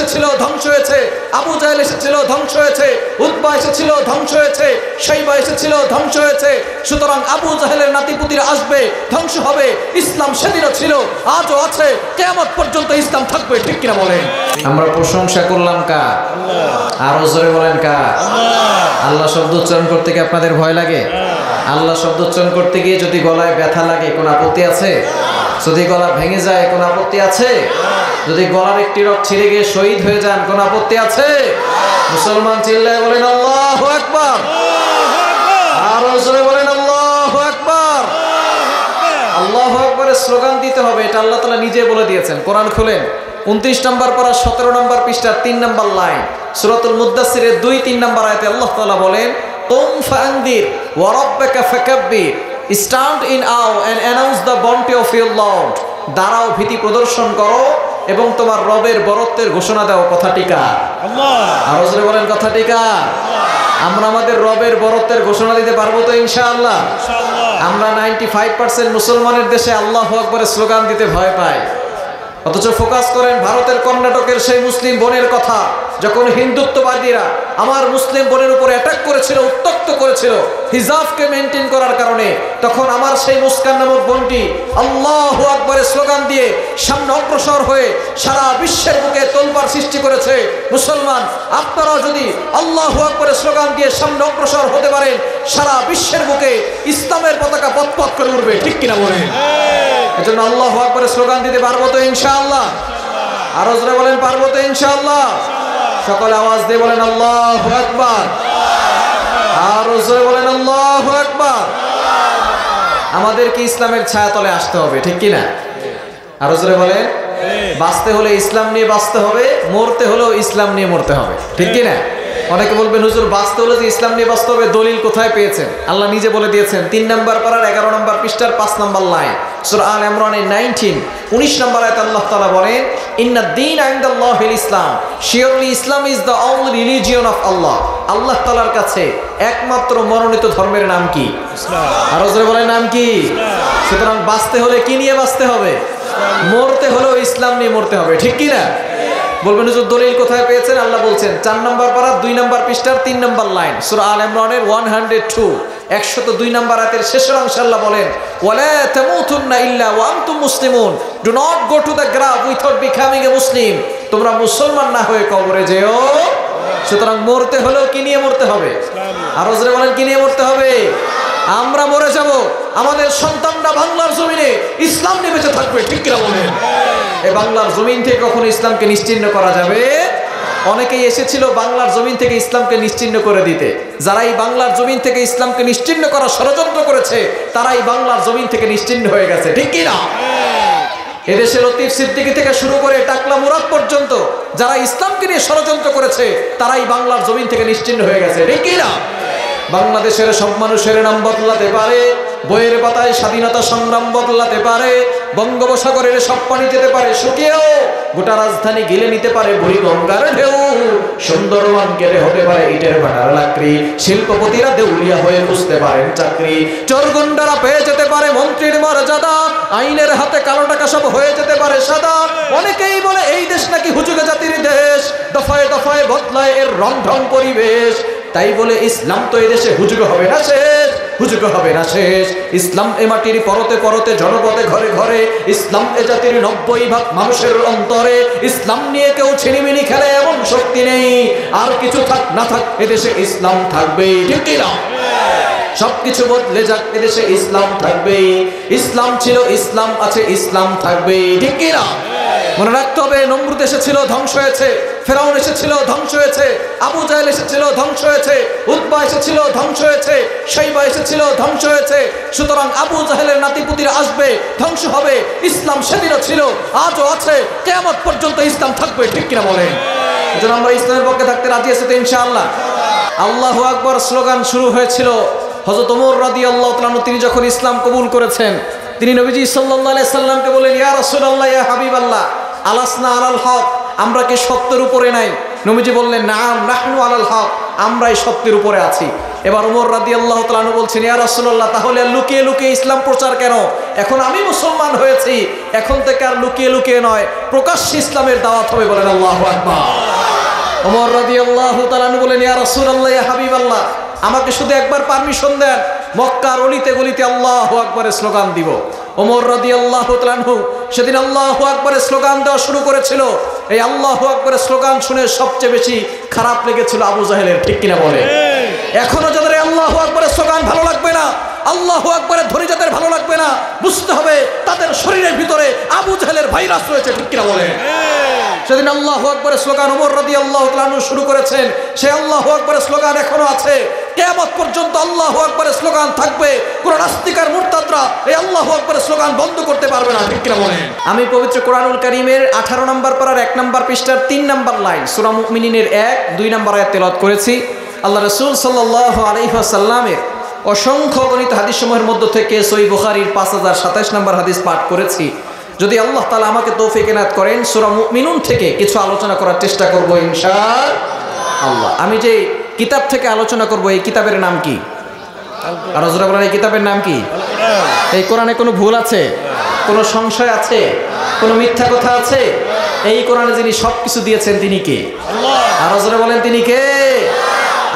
এসেছিল ধ্বংস হয়েছে, আবু জাহেল এসেছিল ধ্বংস হয়েছে, উতবা এসেছিল ধ্বংস হয়েছে, শাইবা এসেছিল ধ্বংস হয়েছে। সুতরাং আবু জাহেলের নাতিপুতিরা আসবে, ধ্বংস হবে। ইসলাম সেদিনও ছিল, আজও আছে, কিয়ামত পর্যন্ত ইসলাম থাকবে। ঠিক কিনা বলেন? আমরা প্রশংসা করলাম কার? আরো জোরে বলেন কার? আল্লাহ শব্দ উচ্চারণ করতে কি আপনাদের ভয় লাগে? আল্লাহ শব্দ উচ্চারণ করতে গিয়ে যদি গলায় ব্যথা লাগে কোনো আপত্তি আছে? যদি গলা ভেঙে যায় কোনো আপত্তি আছে? যদি গলার একটি রগ ছিঁড়ে গিয়ে শহীদ হয়ে যান কোনো আপত্তি আছে? মুসলমান চিল্লায় বলেন আল্লাহু আকবার। আরো জোরে বলেন আল্লাহু আকবার। আল্লাহু আকবারের স্লোগান দিতে হবে, এটা আল্লাহ তাআলা নিজে বলে দিয়েছেন। কোরআন খুলেন 29 নম্বর পারা 17 নম্বর পৃষ্ঠা 3 নম্বর লাইন, সূরাতুল মুদ্দাসসিরের 2-3 নম্বর আয়াতে আল্লাহ তাআলা বলেন, কুম ফাআনদির ওয়া রাব্বাকা ফাকাব্বির, stand in awe and announce the bounty of your Lord. দাঁড়াও, ভীতি প্রদর্শন করো এবং তোমার রবের বরত্বের ঘোষণা দাও। কথাটি কার? আল্লাহ। আরো জোরে বলেন কথাটি কার? আমরা আমাদের রবের বরত্বের ঘোষণা দিতে পারবো তো ইনশাআল্লাহ? আমরা 95% মুসলমানের দেশে আল্লাহু আকবারের স্লোগান দিতে ভয় পাই, অথচ ফোকাস করেন ভারতের কর্ণাটকের সেই মুসলিম বোনের কথা, যখন হিন্দুত্ববাদীরা আমার মুসলিম বোনের উপরে অ্যাটাক করেছিল, উত্তক্ত করেছিল হিজাবকে মেনটেন করার কারণে, তখন আমার সেই মুস্কান নামক বোনটি আল্লাহু আকবারের স্লোগান দিয়ে সামনে অগ্রসর হয়ে সারা বিশ্বের বুকে তোলপাড় সৃষ্টি করেছে। মুসলমান, আপনারাও যদি আল্লাহু আকবারের স্লোগান দিয়ে সামনে অগ্রসর হতে পারেন, সারা বিশ্বের বুকে ইসলামের পতাকা পথ করে উঠবে। ঠিক কিনা বলেন? এজন্য আল্লাহু আকবারের স্লোগান দিতে পারবো তো ইনশাআল্লাহ? আরো জোরে বলেন পারবো তো ইনশাআল্লাহ? সকলে আওয়াজ দিয়ে বলেন আল্লাহু আকবার। আরো জোরে বলেন আল্লাহু আকবার। আমাদেরকে ইসলামের ছায়াতলে আসতে হবে, ঠিক কিনা? আরো জোরে বলেন। বাঁচতে হলে ইসলাম নিয়ে বাঁচতে হবে, মরতে হলেও ইসলাম নিয়ে মরতে হবে, ঠিক কিনা? অনেকে বলবেন হুজুর বাঁচতে হলে যে ইসলাম নিয়ে বাঁচতে হবে, দলিল কোথায় পেয়েছেন? আল্লাহ নিজে বলে দিয়েছেন 3 নম্বর পারার 11 নম্বর পৃষ্ঠার 5 নম্বর লাইন, সূরা আল ইমরানের 19 নম্বর আয়াতে আল্লাহ তাআলা বলেন, ইন্নাদ দীন ইনদাল্লাহিল ইসলাম, surely Islam is the only religion of Allah. আল্লাহ তাআলার কাছে একমাত্র মনোনীত ধর্মের নাম কি? ইসলাম। আরো জোরে বলেন নাম কি? ইসলাম। সুতরাং বাঁচতে হলে কি নিয়ে বাঁচতে হবে? মরতে হলেও ইসলাম নিয়ে মরতে হবে, ঠিক কিনা? বলবেন হুজুর দলিল কোথায় পেয়েছেন? আল্লাহ বলছেন 4 নম্বর পারা 2 নম্বর পৃষ্ঠার 3 নম্বর লাইন, সূরা আল ইমরানের 102 102 নম্বর আয়াতের শেষের অংশে আল্লাহ বলেন, ওয়ালা তামুতুন্না ইল্লা ওয়া আনতুম মুসলিমুন, do not go to the grave without becoming a Muslim. তোমরা মুসলমান না হয়ে কবরে যেও। সুতরাং মরতে হলেও কি নিয়ে মরতে হবে? আরো জোরে বলেন কি নিয়ে মরতে হবে? আমরা মরে যাব, আমাদের সন্তানরা বাংলার জমিনে ইসলাম নিয়ে বেঁচে থাকবে, ঠিক কিনা বলেন? এই বাংলার জমিন থেকে কখনো ইসলামকে নিশ্চিহ্ন করা যাবে? অনেকেই এসেছিল বাংলার জমিন থেকে ইসলামকে নিশ্চিহ্ন করে দিতে। যারা এই বাংলার জমিন থেকে ইসলামকে নিশ্চিহ্ন করার ষড়যন্ত্র করেছে, তারাই বাংলার জমিন থেকে নিশ্চিহ্ন হয়ে গেছে, ঠিক কিনা? এদেশে লতিফ সিদ্দিকী থেকে শুরু করে টাকলা মুরাদ পর্যন্ত যারা ইসলামকে নিয়ে ষড়যন্ত্র করেছে, তারাই বাংলার জমিন থেকে নিশ্চিহ্ন হয়ে গেছে, ঠিক কিনা? বাংলাদেশের সব মানুষের নাম বদলাতে পারে, বইয়ের পাতায় স্বাধীনতা সংগ্রাম বদলাতে পারে, বঙ্গোপসাগরের সব পানি যেতে পারে শুকিয়েও, গোটা রাজধানী গিলে নিতে পারে বুড়ি গঙ্গার ঢেউ, সুন্দরবন কেড়ে হতে পারে ইটের ভাটার লাকড়ি, শিল্পপতিরা দেউলিয়া হয়ে বুঝতে পারেন চাকরি, চোরগুন্ডারা পেয়ে যেতে পারে মন্ত্রীর মর্যাদা, আইনের হাতে কালো টাকা সব হয়ে যেতে পারে সাদা। অনেকেই বলে এই দেশ নাকি হুজুগে জাতির দেশ, দফায় দফায় বদলায় এর রং ঢং পরিবেশ। তাই বলে ইসলাম তো এদেশে হুজুগে হবে না শেষ, হুজুগে হবে না শেষ। ইসলাম এ মাটির পরতে পরতে জনপদে ঘরে ঘরে, ইসলাম এ জাতির 90% মানুষের অন্তরে। ইসলাম নিয়ে কেউ ছিনিমিনি খেলে এমন শক্তি নেই, আর কিছু থাক না থাক এদেশে ইসলাম থাকবেই, ঠিক কিনা? সবকিছু বদলে যাক এদেশে ইসলাম থাকবেই। ইসলাম ছিল, ইসলাম আছে, ইসলাম থাকবেই, ঠিক কিনা? মনে রাখতে হবে, নমরুদ এসেছিল ধ্বংস হয়েছে, ফেরাউন এসেছিল ধ্বংস হয়েছে, আবু জাহেল এসেছিল ধ্বংস হয়েছে, উতবা এসেছিল ধ্বংস হয়েছে, শাইবা এসেছিল ধ্বংস হয়েছে। সুতরাং আবু জাহেলের নাতিপুতিরা আসবে, ধ্বংস হবে। ইসলাম সেদিনও ছিল, আজও আছে, কিয়ামত পর্যন্ত ইসলাম থাকবে, ঠিক কিনা বলেন? এজন্য আমরা ইসলামের পক্ষে থাকতে রাজি আছি তো ইনশাআল্লাহ? আল্লাহু আকবার স্লোগান শুরু হয়েছিল হযরত ওমর রাদিয়াল্লাহু তাআলা আনহু, তিনি যখন ইসলাম কবুল করেছেন, তিনি নবীজি সাল্লাল্লাহু আলাইহি সাল্লামকে বলেন, ইয়া রাসূলুল্লাহ, ইয়া হাবিবাল্লাহ, আলাসনা আলাল হক, আমরা কি সত্যের উপরে নাই? নবীজি বললেন নাম নাহনু আলাল হক, আমরাই সত্যের উপরে আছি। এবার ওমর রাদিয়াল্লাহু তাআলা আনহু বলছেন ইয়া রাসূলুল্লাহ তাহলে লুকিয়ে লুকিয়ে ইসলাম প্রচার কেন? এখন আমি মুসলমান হয়েছি, এখন থেকে আর লুকিয়ে লুকিয়ে নয়, প্রকাশ্যে ইসলামের দাওয়াত হবে। বলেন আল্লাহু আকবার। ওমর রাদিয়াল্লাহু তাআলা আনহু বলেন ইয়া রাসূলুল্লাহ ইয়া হাবিবাল্লাহ, আমাকে শুধু একবার পারমিশন দেন, মক্কার অলিতে গলিতে আল্লাহু আকবারের স্লোগান দিব। ওমর রাদিয়াল্লাহু তাআলা আনহু সেদিন আল্লাহু আকবারের স্লোগান দেওয়া শুরু করেছিল। এই আল্লাহু আকবারের স্লোগান শুনে সবচেয়ে বেশি খারাপ লেগেছিল আবু জাহেলের, ঠিক কিনা বলে? এখনো যাদের আল্লাহু আকবারের স্লোগান ভালো লাগবে না, আল্লাহু আকবারের ধ্বনি যাদের ভালো লাগবে না, বুঝতে হবে তাদের শরীরের ভিতরে আবু জাহেলের ভাইরাস রয়েছে, ঠিক কিনা বলে? সেদিন আল্লাহু আকবারের স্লোগান ওমর রাদিয়াল্লাহু তাআলা আনহু শুরু করেছেন, সেই আল্লাহু আকবারের স্লোগান এখনো আছে। কিয়ামত পর্যন্ত আল্লাহু আকবারের স্লোগান থাকবে। কোন নাস্তিক আর মুরতাদরা এই আল্লাহু আকবারের স্লোগান বন্ধ করতে পারবে না, ঠিক কিনা বলেন? আমি পবিত্র কোরআনুল কারীমের 18 নম্বর পারার 1 নম্বর পৃষ্ঠার 3 নম্বর লাইন সূরা মুমিনিনের 1-2 নম্বর আয়াত তেলাওয়াত করেছি। আল্লাহ রাসূল সাল্লাল্লাহু আলাইহি ওয়াসাল্লামের অসংখ্য গণিত হাদিসসমূহের মধ্য থেকে সহিহ বুখারীর 5027 নম্বর হাদিস পাঠ করেছি। যদি আল্লাহ তাআলা আমাকে তৌফিক এনায়েত করেন সূরা মুমিনুন থেকে কিছু আলোচনা করার চেষ্টা করব ইনশাআল্লাহ। আমি যে কিতাব থেকে আলোচনা করব এই কিতাবের নাম কি? আর যারা বলেন এই কিতাবের নাম কি? এই কোরআনে কোনো ভুল আছে? কোনো সংশয় আছে? কোনো মিথ্যা কথা আছে? এই কোরআনে যিনি সবকিছু দিয়েছেন তিনি কে? আল্লাহ। আর যারা বলেন তিনি কে?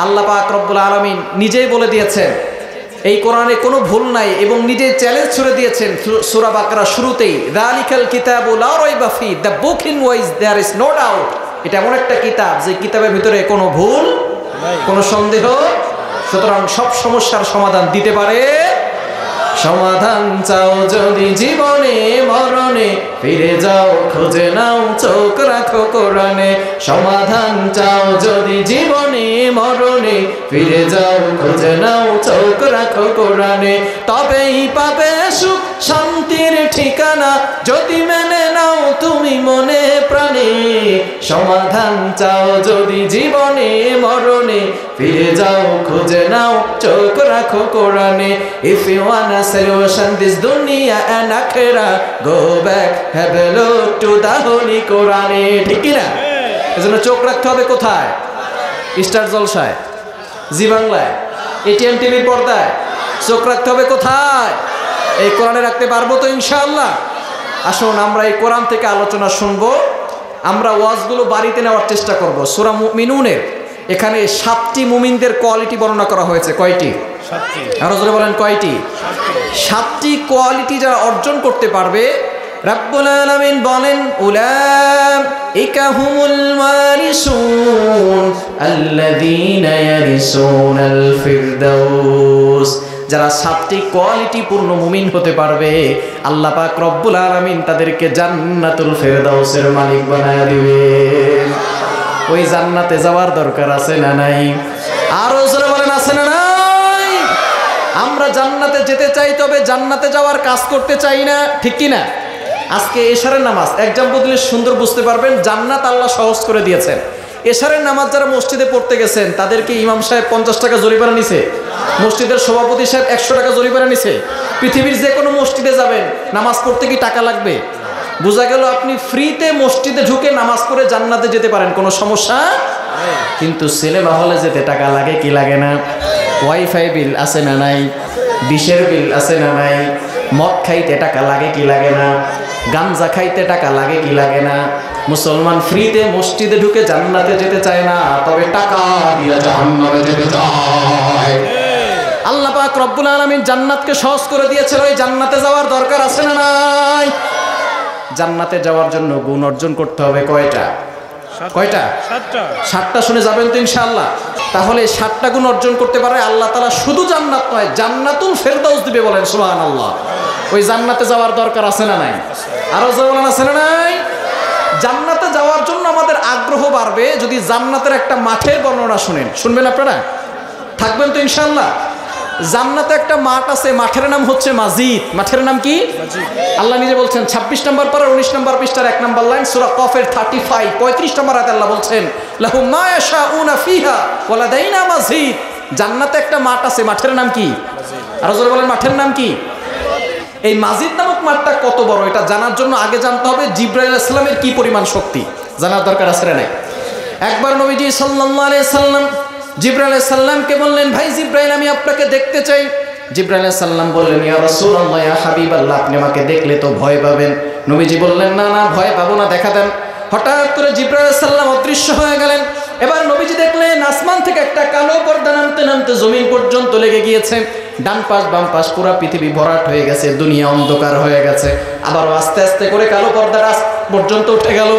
আল্লাহ পাক রব্বুল আলামিন নিজেই বলে দিয়েছেন এই কোরআনে কোনো ভুল নাই এবং নিজে চ্যালেঞ্জ ছুড়ে দিয়েছেন সূরা বাকারা শুরুতেই, যালিকাল কিতাবু লা রাইবা ফি, the book in which there is no doubt. এটা এমন একটা কিতাব যে কিতাবের ভিতরে কোনো ভুল, কোনো সন্দেহ, সুতরাং সব সমস্যার সমাধান দিতে পারে। সমাধান চাও যদি জীবনে মরণে, ফিরে যাও খুঁজে নাও চোখ রাখো কোরআনে। সমাধান চাও যদি জীবনে মরণে, ফিরে যাও খুঁজে নাও চোখ রাখো কোরআনে। তবেই পাবে সুখ শান্তির ঠিকানা, যদি মেনে নাও তুমি মনে প্রাণে। সমাধান চাও যদি জীবনে মরণে, ফিরে যাও খুঁজে নাও চোখ রাখো কোরআনে। If you wanna solution this dunya and akhirah, go back, have a look to the holy Quran. ঠিক কি না? এজন্য চোখ রাখতে হবে কোথায়? স্টার জলসায়, জি বাংলায়, এটিএন টিভির পর্দায়। চোখ রাখতে হবে কোথায়? এই কোরআনে রাখতে পারবো তো ইনশাআল্লাহ? আসুন আমরা এই কোরআন থেকে আলোচনা শুনবো, আমরা ওয়াজগুলো বাড়িতে নেওয়ার চেষ্টা করব। সূরা মুমিনুনের এখানে 7টি মুমিনদের কোয়ালিটি বর্ণনা করা হয়েছে। কয়টি? 7টি। আরো জোরে বলেন কয়টি? 7টি কোয়ালিটি যারা অর্জন করতে পারবে, রাব্বুল আলামিন বলেন উলাইকা হুমুল ওয়ারিসুন আল্লাযীনা ইয়ারিসুনাল ফিরদাউস। যারা 7টি কোয়ালিটি পূর্ণ মুমিন হতে পারবে, আল্লাহ পাক রব্বুল আলামিন তাদেরকে জান্নাতুল ফিরদাউসের মালিক বানায় দিবেন। ওই জান্নাতে যাওয়ার দরকার আছে না নাই? আরো জোরে বলেন আছে না নাই? আমরা জান্নাতে যেতে চাই, তবে জান্নাতে যাওয়ার কাজ করতে চাই না, ঠিক কি না? আজকে এশারের নামাজ এক্সাম্পল দিলে সুন্দর বুঝতে পারবেন। জান্নাত আল্লাহ সহজ করে দিয়েছেন। এশারের নামাজ যারা মসজিদে পড়তে গেছেন তাদেরকে ইমাম সাহেব 50 টাকা জরিমানা নিছে, মসজিদের সভাপতি সাহেব 100 টাকা জরিমানা নিছে। পৃথিবীর যে কোনো মসজিদে যাবেন, নামাজ পড়তে কি টাকা লাগবে? বোঝা গেল আপনি ফ্রিতে মসজিদে ঢুকে নামাজ পড়ে জান্নাতে যেতে পারেন, কোনো সমস্যা। কিন্তু সিনেমা হলে যেতে টাকা লাগে কি লাগে না? ওয়াইফাই বিল আছে না নাই? ডিশের বিল আছে না নাই? মদ খাইতে টাকা লাগে কি লাগে না? গাঞ্জা খাইতে টাকা লাগে কি লাগে না? মুসলমান ফ্রিতে মসজিদে ঢুকে জান্নাতে যেতে চায় না, তবে টাকা দিয়ে জাহান্নামে যেতে চায়। আল্লাহ পাক রব্বুল আলামিন জান্নাতকে সহজ করে দিয়েছেন। ওই জান্নাতে যাওয়ার দরকার আছে না নাই? জান্নাতে যাওয়ার জন্য গুণ অর্জন করতে হবে কয়টা? কয়টা? 7টা শুনে যাবেন তো ইনশাআল্লাহ। তাহলে 7টা গুণ অর্জন করতে পারে আল্লাহ তাআলা শুধু জান্নাত নয়, জান্নাতুল ফেরদাউস দিবে। বলেন সুবহানাল্লাহ। ওই জান্নাতে যাওয়ার দরকার আছে না নাই? আরো জোরে বলেন আছে না নাই? জান্নাতে যাওয়ার জন্য আমাদের আগ্রহ বাড়বে যদি জান্নাতের একটা মাঠের বর্ণনা শুনেন। শুনবেন আপনারা? থাকবেন তো ইনশাআল্লাহ? জান্নাতে একটা মাঠ আছে, মাঠের নাম হচ্ছে মাজিদ। মাঠের নাম কি? আল্লাহ নিজে বলছেন 26 নম্বর পারা 19 নম্বর পৃষ্ঠার 1 নম্বর লাইন সূরা কফের 35 নম্বর আয়াতে আল্লাহ বলছেন লাহুম মা ইয়াশাউনা ফিহা ওয়া লাদাইনা মাজিদ। জান্নাতে একটা মাঠ আছে, মাঠের নাম কি? আর জোরে বলেন মাঠের নাম কি? এই মাজিদ নামক মাঠটা কত বড় এটা জানার জন্য আগে জানতে হবে জিবরাইল আলাইহিস সালামের কি পরিমাণ শক্তি, জানার দরকার আছে না নাই? একবার নবীজি সাল্লাল্লাহু আলাইহি সাল্লাম জিবরাইল আলাইহিস সালামকে বললেন, ভাই জিবরাইল, আমি আপনাকে দেখতে চাই। জিবরাইল আলাইহিস সালাম বললেন, ইয়া রাসূলুল্লাহ, ইয়া হাবিবাল্লাহ, আপনি আমাকে দেখলে তো ভয় পাবেন। নবীজি বললেন, না না, ভয় পাবো না, দেখা দেন। হঠাৎ করে জিবরাইল আলাইহিস সালাম অদৃশ্য হয়ে গেলেন। এবার নবীজি দেখলেন আসমান থেকে একটা কালো পর্দা নামতে নামতে জমিন পর্যন্ত লেগে গিয়েছে। ডান পাশ বাম পাশ পুরো পৃথিবী ভরাট হয়ে গেছে, দুনিয়া অন্ধকার হয়ে গেছে। আবার আস্তে আস্তে করে কালো পর্দাটা পর্যন্ত উঠে গেল।